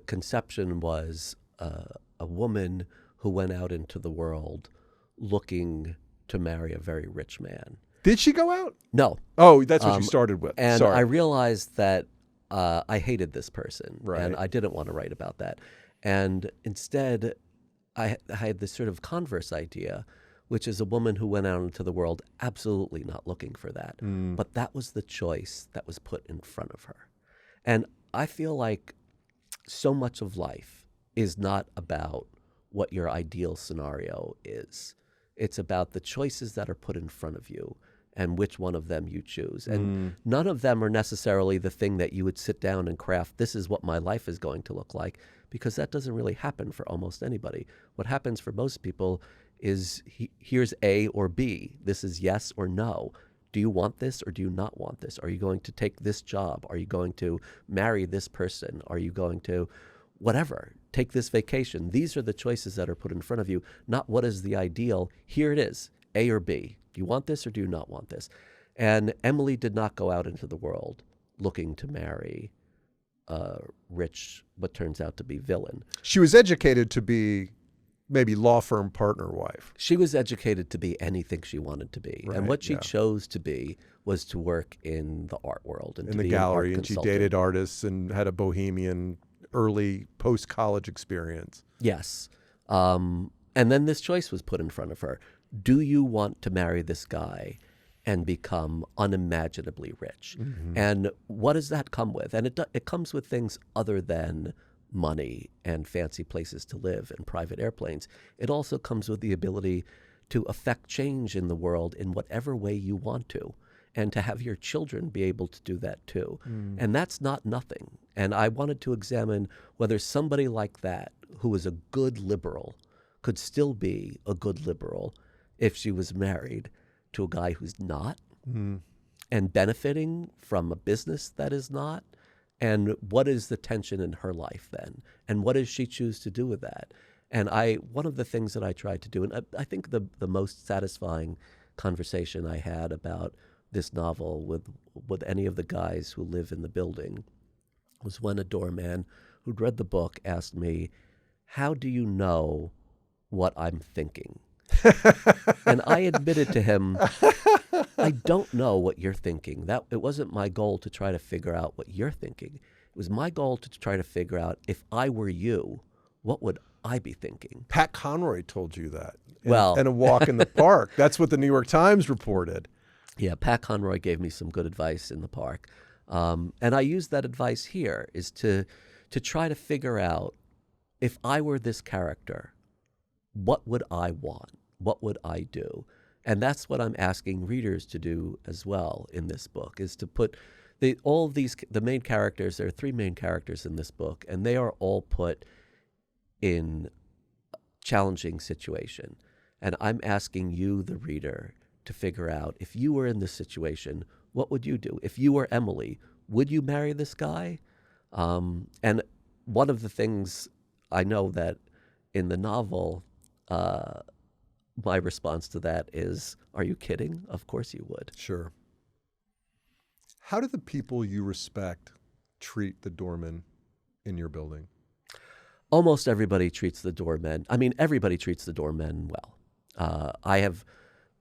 conception was a woman who went out into the world looking to marry a very rich man. Did she go out? No. Oh, that's what you started with. And Sorry. I realized that I hated this person, Right. and I didn't want to write about that. And instead, I had this sort of converse idea, which is a woman who went out into the world absolutely not looking for that. But that was the choice that was put in front of her. And I feel like so much of life is not about what your ideal scenario is. It's about the choices that are put in front of you and which one of them you choose. And none of them are necessarily the thing that you would sit down and craft, this is what my life is going to look like, because that doesn't really happen for almost anybody. What happens for most people is here's A or B. This is yes or no. Do you want this or do you not want this? Are you going to take this job? Are you going to marry this person? Are you going to whatever, take this vacation? These are the choices that are put in front of you, not what is the ideal. Here it is, A or B. Do you want this or do you not want this? And Emily did not go out into the world looking to marry a rich, what turns out to be villain. She was educated to be maybe law firm partner wife. She was educated to be anything she wanted to be. Right, and what she yeah. chose to be was to work in the art world. And In to the be an art gallery, and she consultant. dated artists and had a bohemian early post-college experience. Yes. And then this choice was put in front of her. Do you want to marry this guy and become unimaginably rich? And what does that come with? And it comes with things other than money and fancy places to live and private airplanes. It also comes with the ability to affect change in the world in whatever way you want to, and to have your children be able to do that too. And that's not nothing. And I wanted to examine whether somebody like that, who is a good liberal, could still be a good liberal if she was married to a guy who's not, and benefiting from a business that is not. And what is the tension in her life then? And what does she choose to do with that? And one of the things that I tried to do, and I think the most satisfying conversation I had about this novel with any of the guys who live in the building was when a doorman who'd read the book asked me, how do you know what I'm thinking? And I admitted to him, I don't know what you're thinking. It wasn't my goal to try to figure out what you're thinking. It was my goal to try to figure out, if I were you, what would I be thinking? Pat Conroy told you that. Well- in a walk in the park. That's what the New York Times reported. Yeah, Pat Conroy gave me some good advice in the park. And I used that advice here, is to try to figure out, if I were this character, what would I want? What would I do? And that's what I'm asking readers to do as well in this book, is to put the main characters. There are three main characters in this book, and they are all put in a challenging situation. And I'm asking you, the reader, to figure out, if you were in this situation, what would you do? If you were Emily, would you marry this guy? And one of the things I know that in the novel, my response to that is, are you kidding? Of course you would. Sure. How do the people you respect treat the doorman in your building? Almost everybody treats the doormen. I mean, everybody treats the doormen well. I have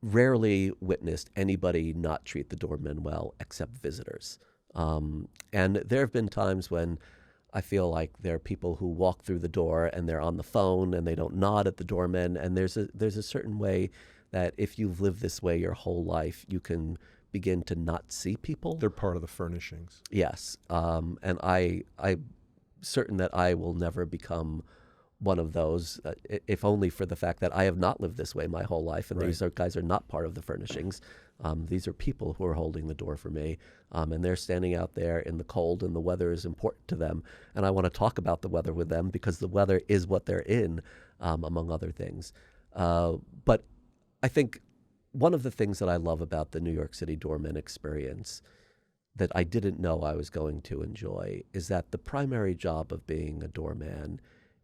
rarely witnessed anybody not treat the doormen well, except visitors. And there have been times when I feel like there are people who walk through the door and they're on the phone and they don't nod at the doorman. And there's a certain way that if you've lived this way your whole life, you can begin to not see people. They're part of the furnishings. Yes. And I'm certain that I will never become one of those, if only for the fact that I have not lived this way my whole life. And Right. These guys are not part of the furnishings. These are people who are holding the door for me. And they're standing out there in the cold, and the weather is important to them. And I want to talk about the weather with them because the weather is what they're in, among other things. But I think one of the things that I love about the New York City doorman experience that I didn't know I was going to enjoy is that the primary job of being a doorman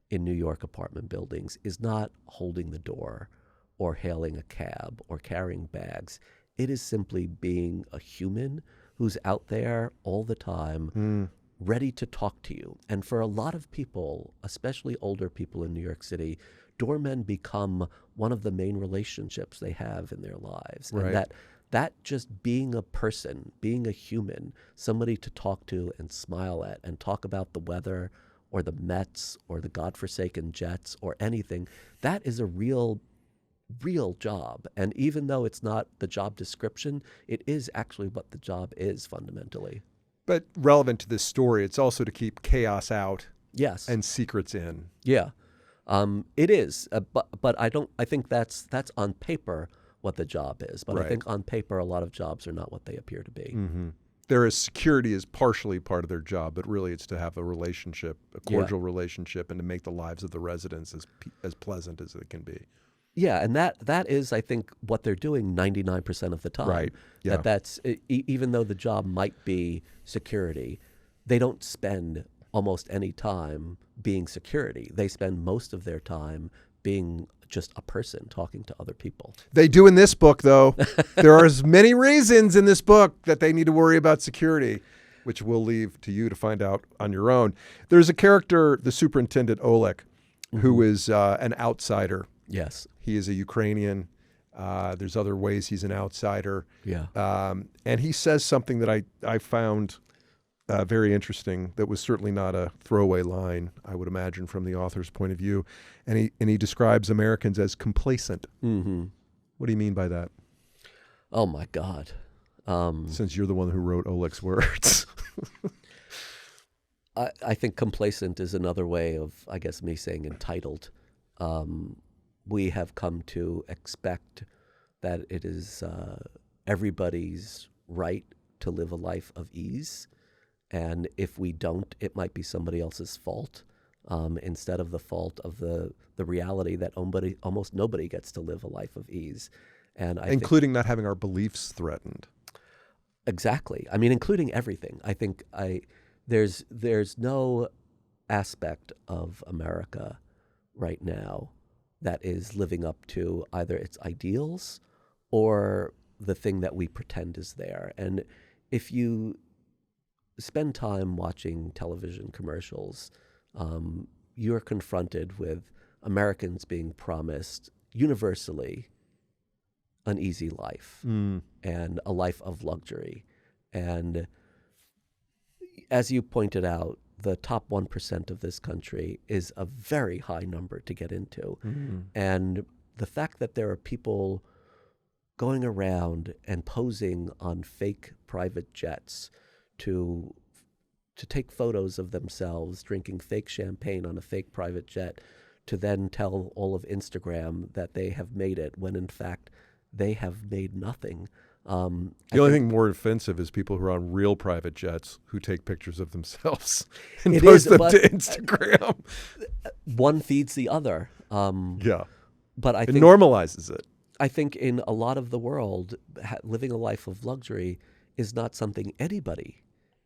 in New York apartment buildings is not holding the door or hailing a cab or carrying bags. It is simply being a human who's out there all the time, ready to talk to you. And for a lot of people, especially older people in New York City, doormen become one of the main relationships they have in their lives. Right. And that just being a person, being a human, somebody to talk to and smile at and talk about the weather or the Mets or the godforsaken Jets or anything, that is a real job. And even though it's not the job description, it is actually what the job is fundamentally. But relevant to this story, it's also to keep chaos out Yes. and secrets in. Yeah. It is. But I think that's on paper what the job is. But Right. I think on paper, a lot of jobs are not what they appear to be. Mm-hmm. There is security is partially part of their job, but really it's to have a relationship, a cordial relationship, and to make the lives of the residents as pleasant as it can be. Yeah, and that is, I think, what they're doing 99% of the time. Right. Yeah. That's even though the job might be security, they don't spend almost any time being security. They spend most of their time being just a person talking to other people. They do in this book, though. There are as many reasons in this book that they need to worry about security, which we'll leave to you to find out on your own. There's a character, the superintendent Oleg, who is an outsider. Yes. He is a Ukrainian. There's other ways he's an outsider. Yeah. And he says something that I found very interesting that was certainly not a throwaway line, I would imagine, from the author's point of view. And he describes Americans as complacent. Mm-hmm. What do you mean by that? Oh, my God. Since you're the one who wrote Oleg's words. I think complacent is another way of, I guess, me saying entitled. We have come to expect that it is everybody's right to live a life of ease. And if we don't, it might be somebody else's fault instead of the fault of the reality that almost nobody gets to live a life of ease. And including not having our beliefs threatened. Exactly. I mean, including everything. I think there's no aspect of America right now that is living up to either its ideals or the thing that we pretend is there. And if you spend time watching television commercials, you're confronted with Americans being promised universally an easy life and a life of luxury. And as you pointed out, the top 1% of this country is a very high number to get into. Mm-hmm. And the fact that there are people going around and posing on fake private jets to take photos of themselves drinking fake champagne on a fake private jet, to then tell all of Instagram that they have made it, when in fact they have made nothing. The only thing more offensive is people who are on real private jets who take pictures of themselves and post them to Instagram. One feeds the other. Yeah. But I it think normalizes it. I think in a lot of the world, living a life of luxury is not something anybody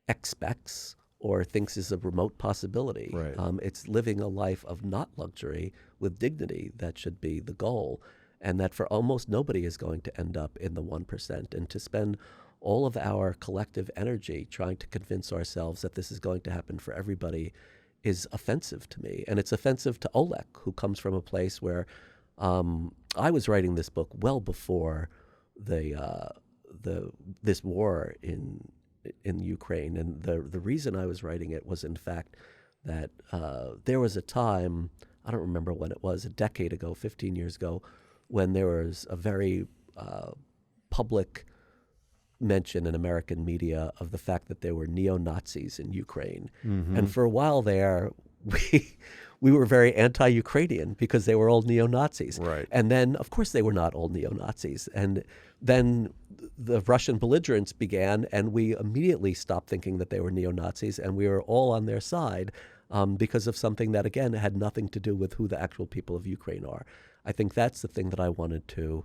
expects or thinks is a remote possibility. Right. It's living a life of not luxury with dignity that should be the goal. And that for almost nobody is going to end up in the 1%. And to spend all of our collective energy trying to convince ourselves that this is going to happen for everybody is offensive to me. And it's offensive to Oleg, who comes from a place where I was writing this book well before this war in Ukraine. And the reason I was writing it was, in fact, that there was a time, I don't remember when it was, a decade ago, 15 years ago, when there was a very public mention in American media of the fact that there were neo-Nazis in Ukraine. Mm-hmm. And for a while there, we were very anti-Ukrainian because they were all neo-Nazis. Right. And then, of course, they were not all neo-Nazis. And then the Russian belligerence began, and we immediately stopped thinking that they were neo-Nazis, and we were all on their side because of something that, again, had nothing to do with who the actual people of Ukraine are. I think that's the thing that I wanted to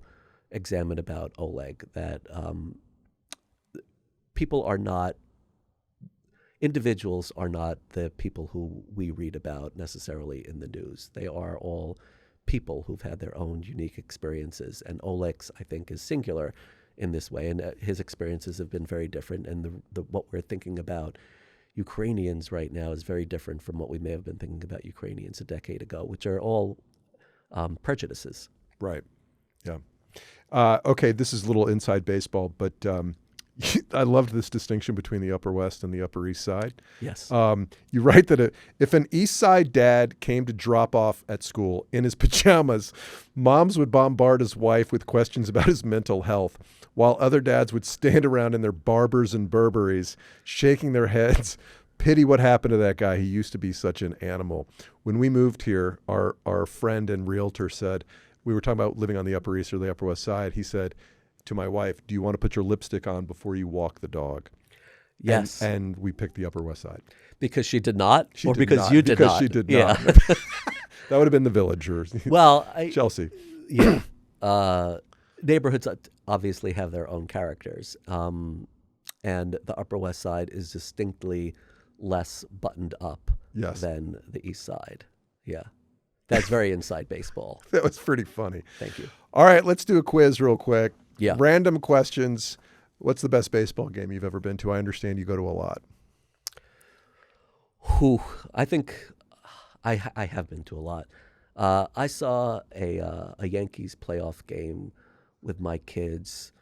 examine about Oleg, that individuals are not the people who we read about necessarily in the news. They are all people who've had their own unique experiences. And Oleg's, I think, is singular in this way. And his experiences have been very different. And what we're thinking about Ukrainians right now is very different from what we may have been thinking about Ukrainians a decade ago, which are all prejudices. Right. Yeah. Okay, this is a little inside baseball, but I loved this distinction between the Upper West and the Upper East Side. Yes. You write that if an East Side dad came to drop off at school in his pajamas, moms would bombard his wife with questions about his mental health, while other dads would stand around in their Barbers and Burberrys, shaking their heads. Pity what happened to that guy. He used to be such an animal. When we moved here, our friend and realtor said, we were talking about living on the Upper East or the Upper West Side. He said to my wife, do you want to put your lipstick on before you walk the dog? Yes. And we picked the Upper West Side. Because she did not? She or did because not. you did because not? she did Yeah. not. That would have been the Village or Well, Chelsea. Yeah. Neighborhoods obviously have their own characters. And the Upper West Side is distinctly less buttoned up Yes. than the East Side. Yeah. That's very inside baseball. That was pretty funny. Thank you. All right, let's do a quiz real quick. Yeah. Random questions. What's the best baseball game you've ever been to? I understand you go to a lot. Whew. I think I have been to a lot. I saw a Yankees playoff game with my kids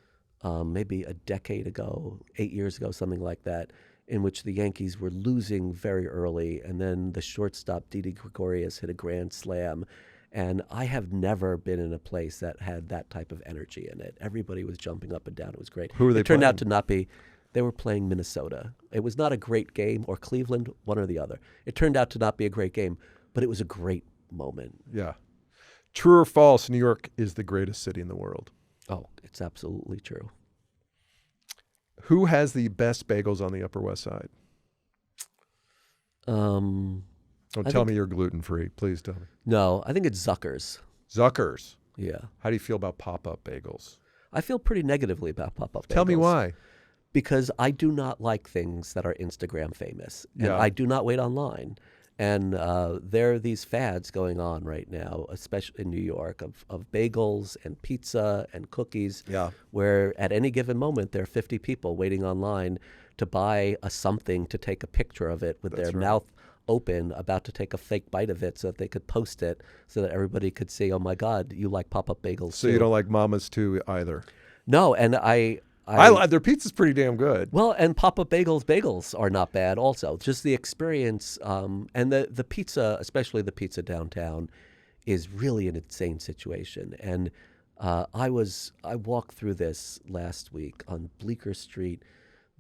maybe a decade ago, 8 years ago, something like that, in which the Yankees were losing very early, and then the shortstop, Didi Gregorius, hit a grand slam. And I have never been in a place that had that type of energy in it. Everybody was jumping up and down. It was great. Who were they It turned playing? out to not be. They were playing Minnesota. It was not a great game, or Cleveland, one or the other. It turned out to not be a great game, but it was a great moment. Yeah. True or false, New York is the greatest city in the world. Oh, it's absolutely true. Who has the best bagels on the Upper West Side? Don't tell me you're gluten-free. Please tell me. No, I think it's Zucker's. Zucker's. Yeah. How do you feel about pop-up bagels? I feel pretty negatively about pop-up bagels. Tell me why. Because I do not like things that are Instagram famous. And Yeah. I do not wait online. And there are these fads going on right now, especially in New York, of bagels and pizza and cookies, Yeah. where at any given moment there are 50 people waiting online to buy a something to take a picture of it with That's their right. mouth open, about to take a fake bite of it so that they could post it so that everybody could see, oh my God, you like pop-up bagels So too. you don't like Mama's too either? No, and Their pizza's pretty damn good. well, and pop-up bagels are not bad also. Just the experience, and the pizza, especially the pizza downtown, is really an insane situation. And I walked through this last week on Bleecker Street.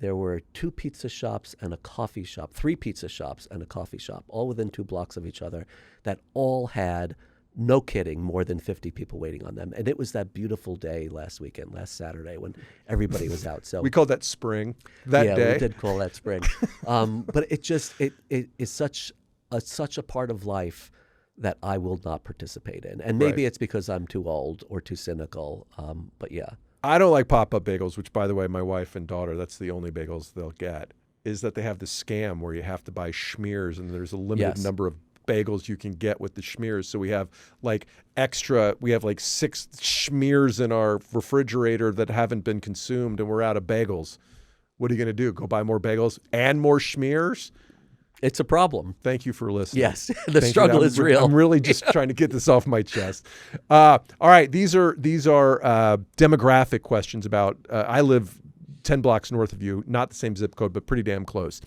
There were 2 pizza shops and a coffee shop, 3 pizza shops and a coffee shop, all within 2 blocks of each other, that all had, no kidding, more than 50 people waiting on them. And it was that beautiful day last Saturday, when everybody was out. So We called that spring that yeah, day. we did call that spring. But it is such a part of life that I will not participate in. And maybe Right. it's because I'm too old or too cynical. But yeah. I don't like pop-up bagels, which, by the way, my wife and daughter, that's the only bagels they'll get, is that they have this scam where you have to buy schmears, and there's a limited Yes. number of bagels you can get with the schmears. So we have like 6 schmears in our refrigerator that haven't been consumed, and we're out of bagels. What are you going to do? Go buy more bagels and more schmears? It's a problem. Thank you for listening. Yes. The Thank you. struggle is real. I'm really just trying to get this off my chest. All right, these are demographic questions about. I live 10 blocks north of you, not the same zip code, but pretty damn close.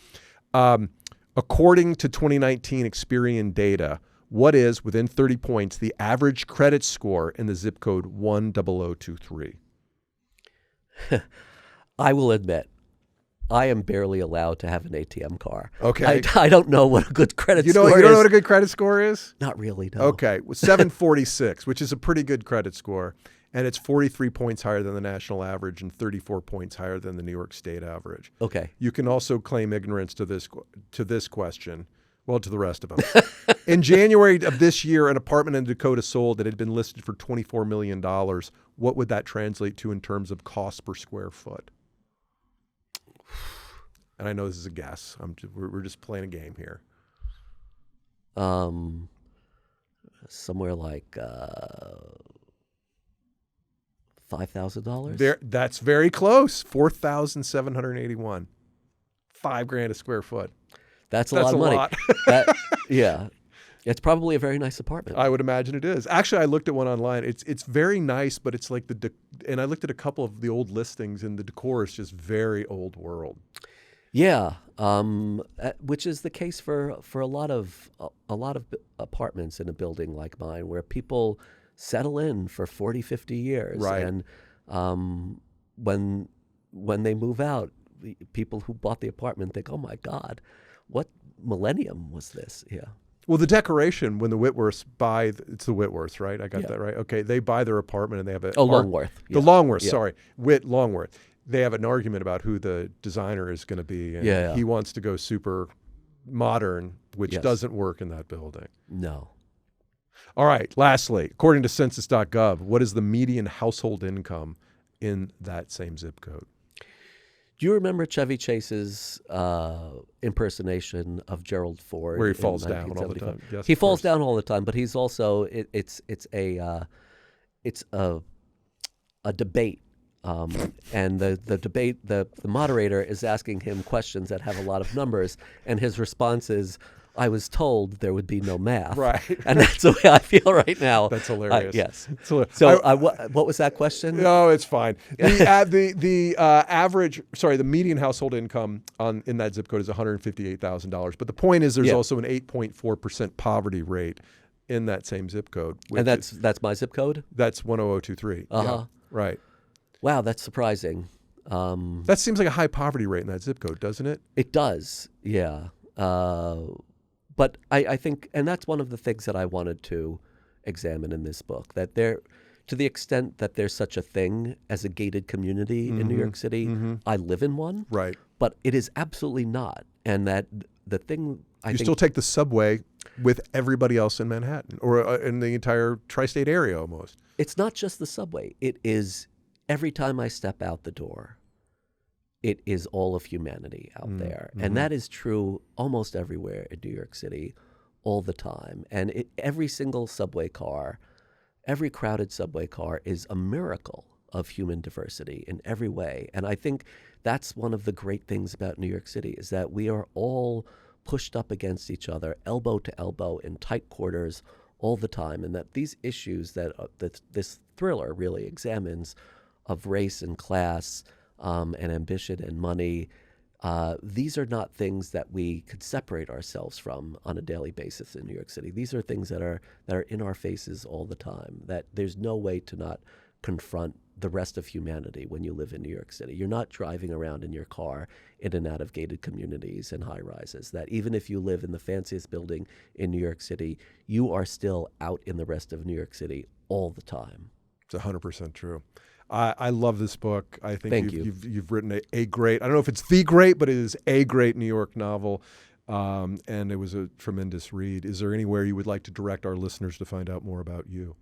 According to 2019 Experian data, what is, within 30 points, the average credit score in the zip code 10023? I will admit, I am barely allowed to have an ATM car. Okay. I don't know what a good credit You score is. don't know what a good credit score is? Not really, no. Okay, 746, which is a pretty good credit score, and it's 43 points higher than the national average and 34 points higher than the New York State average. Okay. You can also claim ignorance to this question, well, to the rest of them. In January of this year, an apartment in Dakota sold that had been listed for $24 million. What would that translate to in terms of cost per square foot? And I know this is a guess. We're just playing a game here. Somewhere like $5,000. That's very close. $4,781. $5,000 a square foot. That's a lot of money. Lot. Yeah. It's probably a very nice apartment. I would imagine it is. Actually, I looked at one online. It's very nice, but it's like and I looked at a couple of the old listings, and the decor is just very old world. Yeah, which is the case for a lot of apartments in a building like mine, where people settle in for 40, 50 years. Right. And when they move out, the people who bought the apartment think, oh my God, what millennium was this? Yeah. Well, the decoration, when the Whitworths buy, it's the Whitworths, right? I got Yeah. that right? Okay, they buy their apartment and they have a... Longworth. The Yeah. Longworth, Yeah. sorry. Longworth. They have an argument about who the designer is going to be. And Yeah. he wants to go super modern, which Yes. doesn't work in that building. No. All right, lastly, according to census.gov, what is the median household income in that same zip code? Do you remember Chevy Chase's impersonation of Gerald Ford? Where he in falls down all the 1975? time. Yes, He of falls course. down all the time, but he's also it's a debate, and the debate the moderator is asking him questions that have a lot of numbers, and his response is, "I was told there would be no math." Right. And that's the way I feel right now. That's hilarious. Yes. It's hilarious. So what was that question? No, it's fine. The average, the median household income in that zip code is $158,000. But the point is, there's Yeah. also an 8.4% poverty rate in that same zip code. And that's my zip code? That's 10023. Uh-huh. Yeah, right. Wow, that's surprising. That seems like a high poverty rate in that zip code, doesn't it? It does, yeah. But I think, and that's one of the things that I wanted to examine in this book, that to the extent that there's such a thing as a gated community in New York City, I live in one, Right. but it is absolutely not. And that the thing I You think... still take the subway with everybody else in Manhattan or in the entire tri-state area almost. It's not just the subway. It is every time I step out the door, it is all of humanity out there. And that is true almost everywhere in New York City all the time. And every single subway car, every crowded subway car is a miracle of human diversity in every way. And I think that's one of the great things about New York City, is that we are all pushed up against each other, elbow to elbow in tight quarters all the time. And that these issues that this thriller really examines, of race and class, and ambition and money, these are not things that we could separate ourselves from on a daily basis in New York City. These are things that are in our faces all the time, that there's no way to not confront the rest of humanity when you live in New York City. You're not driving around in your car in and out of gated communities and high rises, that even if you live in the fanciest building in New York City, you are still out in the rest of New York City all the time. It's 100% true. I love this book. I think you've written a great, I don't know if it's the great, but it is a great New York novel. And it was a tremendous read. Is there anywhere you would like to direct our listeners to find out more about you?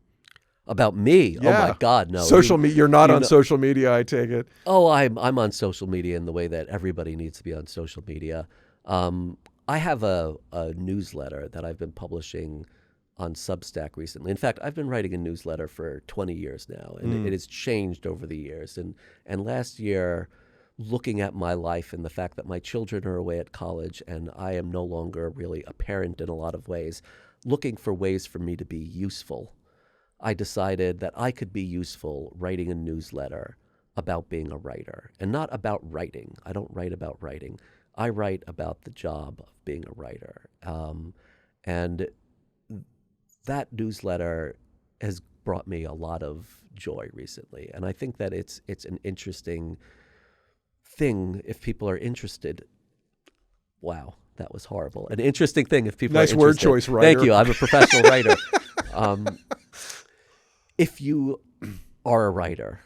About me? Yeah. Oh my God, no. Social media. You're not on social media, I take it. Oh, I'm on social media in the way that everybody needs to be on social media. I have a newsletter that I've been publishing on Substack recently. In fact, I've been writing a newsletter for 20 years now, and it has changed over the years. And last year, looking at my life and the fact that my children are away at college and I am no longer really a parent in a lot of ways, looking for ways for me to be useful, I decided that I could be useful writing a newsletter about being a writer, and not about writing. I don't write about writing. I write about the job of being a writer. And that newsletter has brought me a lot of joy recently. And I think that it's an interesting thing if people are interested. Wow, that was horrible. An interesting thing if people are interested. Nice word choice, writer. Thank you. I'm a professional writer. If you are a writer,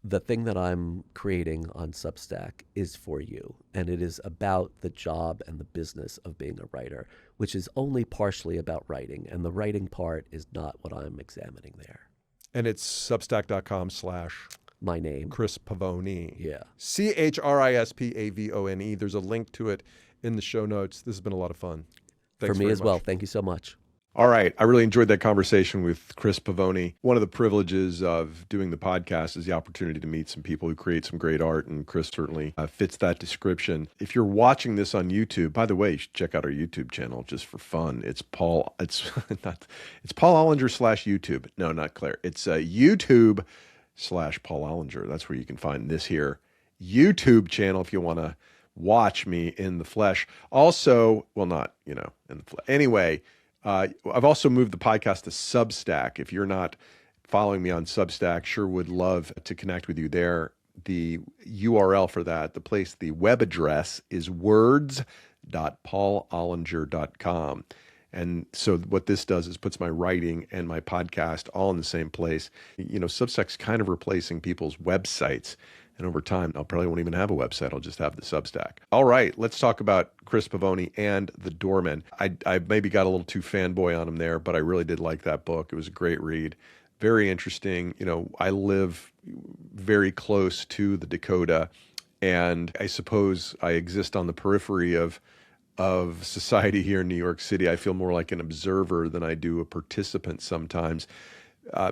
the thing that I'm creating on Substack is for you, and it is about the job and the business of being a writer, which is only partially about writing, and the writing part is not what I'm examining there. And it's substack.com/ My name. Chris Pavone. Yeah. ChrisPavone. There's a link to it in the show notes. This has been a lot of fun. Thanks For me very as well. much. Thank you so much. All right. I really enjoyed that conversation with Chris Pavone. One of the privileges of doing the podcast is the opportunity to meet some people who create some great art, and Chris certainly fits that description. If you're watching this on YouTube, by the way, you should check out our YouTube channel just for fun. It's Paul Ollinger/YouTube. No, not Claire. It's YouTube/Paul Ollinger. That's where you can find this here YouTube channel if you want to watch me in the flesh. Also, well, not, in the flesh. Anyway, I've also moved the podcast to Substack. If you're not following me on Substack, sure would love to connect with you there. The URL for that, the web address is words.paulollinger.com. And so what this does is puts my writing and my podcast all in the same place. Substack's kind of replacing people's websites. And over time, I probably won't even have a website. I'll just have the Substack. All right, let's talk about Chris Pavone and The Doorman. I maybe got a little too fanboy on him there, but I really did like that book. It was a great read. Very interesting. I live very close to the Dakota, and I suppose I exist on the periphery of society here in New York City. I feel more like an observer than I do a participant sometimes,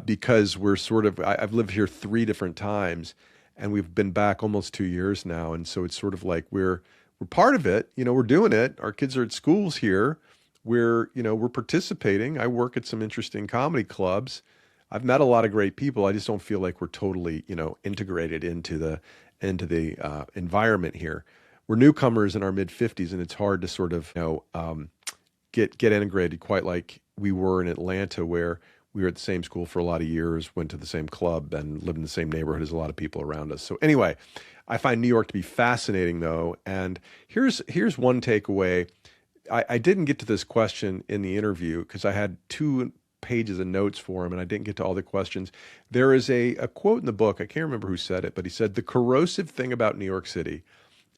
because I've lived here 3 different times, and we've been back almost 2 years now. And so it's sort of like we're part of it. We're doing it. Our kids are at schools here. We're participating. I work at some interesting comedy clubs. I've met a lot of great people. I just don't feel like we're totally, integrated into the environment here. We're newcomers in our mid-50s, and it's hard to sort of, get integrated quite like we were in Atlanta, where we were at the same school for a lot of years, went to the same club, and lived in the same neighborhood as a lot of people around us. So anyway, I find New York to be fascinating, though. And here's one takeaway. I didn't get to this question in the interview because I had 2 pages of notes for him, and I didn't get to all the questions. There is a quote in the book. I can't remember who said it, but he said, the corrosive thing about New York City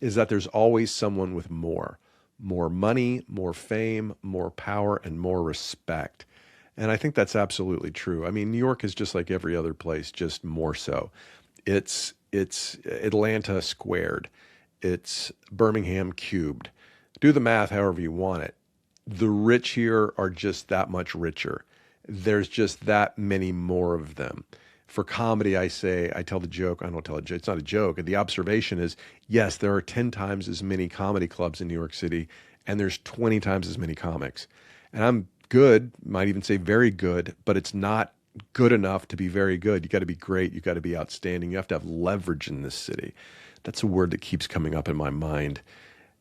is that there's always someone with more money, more fame, more power, and more respect. And I think that's absolutely true. I mean, New York is just like every other place, just more so. It's Atlanta squared. It's Birmingham cubed. Do the math however you want it. The rich here are just that much richer. There's just that many more of them. For comedy, I tell the joke. I don't tell a joke. It's not a joke. The observation is, yes, there are 10 times as many comedy clubs in New York City, and there's 20 times as many comics. And I'm good, might even say very good, but it's not good enough to be very good. You got to be great. You got to be outstanding. You have to have leverage in this city. That's a word that keeps coming up in my mind.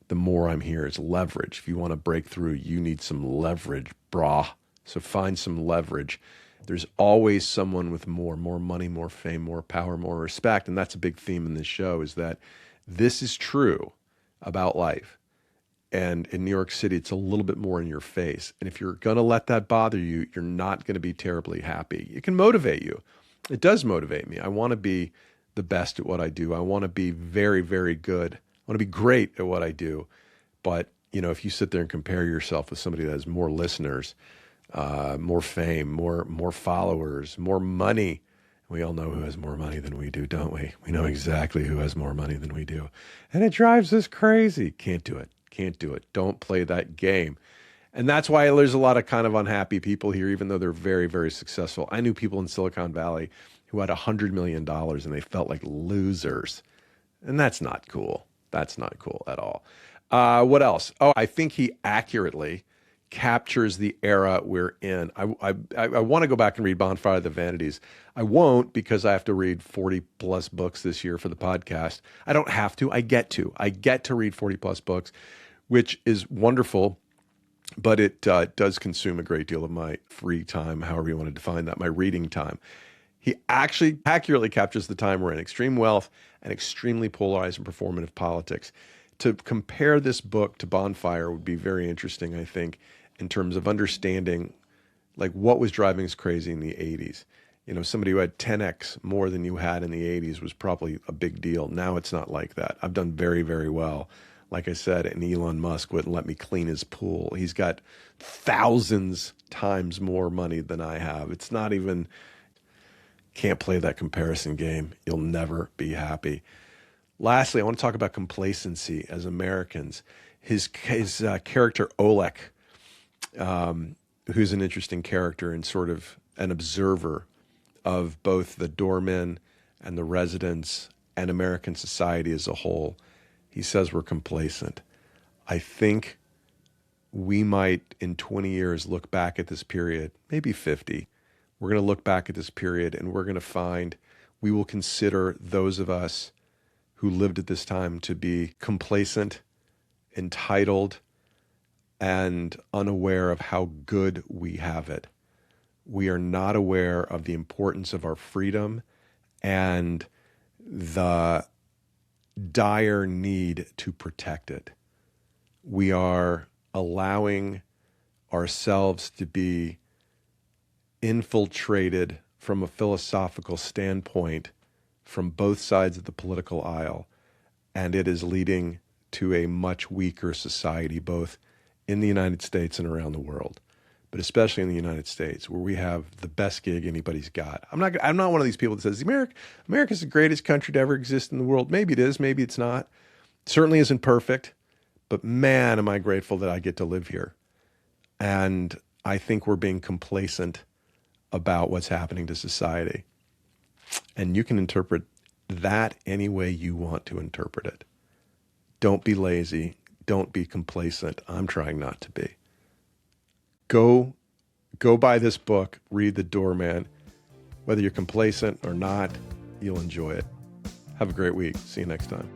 The more I'm here, is leverage. If you want to break through, you need some leverage, brah. So find some leverage. There's always someone with more money, more fame, more power, more respect. And that's a big theme in this show, is that this is true about life. And in New York City, it's a little bit more in your face. And if you're going to let that bother you, you're not going to be terribly happy. It can motivate you. It does motivate me. I want to be the best at what I do. I want to be very, very good. I want to be great at what I do. But, if you sit there and compare yourself with somebody that has more listeners, more fame, more followers, more money, we all know who has more money than we do, don't we? We know exactly who has more money than we do. And it drives us crazy. Can't do it. Don't play that game. And that's why there's a lot of kind of unhappy people here, even though they're very, very successful. I knew people in Silicon Valley who had $100 million and they felt like losers. And that's not cool. That's not cool at all. What else? Oh, I think he accurately captures the era we're in. I want to go back and read Bonfire, the Vanities. I won't, because I have to read 40 plus books this year for the podcast. I don't have to. I get to read 40 plus books, which is wonderful, but it does consume a great deal of my free time, however you want to define that, my reading time. He actually accurately captures the time we're in: extreme wealth and extremely polarized and performative politics. To compare this book to Bonfire would be very interesting, I think, in terms of understanding like what was driving us crazy in the 80s. Somebody who had 10x more than you had in the 80s was probably a big deal. Now it's not like that. I've done very, very well. Like I said, and Elon Musk wouldn't let me clean his pool. He's got thousands times more money than I have. It's not even, can't play that comparison game. You'll never be happy. Lastly, I want to talk about complacency as Americans. His character Oleg, who's an interesting character and sort of an observer of both the doormen and the residents and American society as a whole. He says we're complacent. I think we might, in 20 years, look back at this period, maybe 50. We're going to look back at this period and we're going to find we will consider those of us who lived at this time to be complacent, entitled, and unaware of how good we have it. We are not aware of the importance of our freedom and the dire need to protect it. We are allowing ourselves to be infiltrated from a philosophical standpoint from both sides of the political aisle, and it is leading to a much weaker society, both in the United States and around the world, but especially in the United States, where we have the best gig anybody's got. I'm not one of these people that says America's the greatest country to ever exist in the world. Maybe it is, maybe it's not. It certainly isn't perfect, but man, am I grateful that I get to live here. And I think we're being complacent about what's happening to society. And you can interpret that any way you want to interpret it. Don't be lazy. Don't be complacent. I'm trying not to be. Go buy this book, read The Doorman. Whether you're complacent or not, you'll enjoy it. Have a great week. See you next time.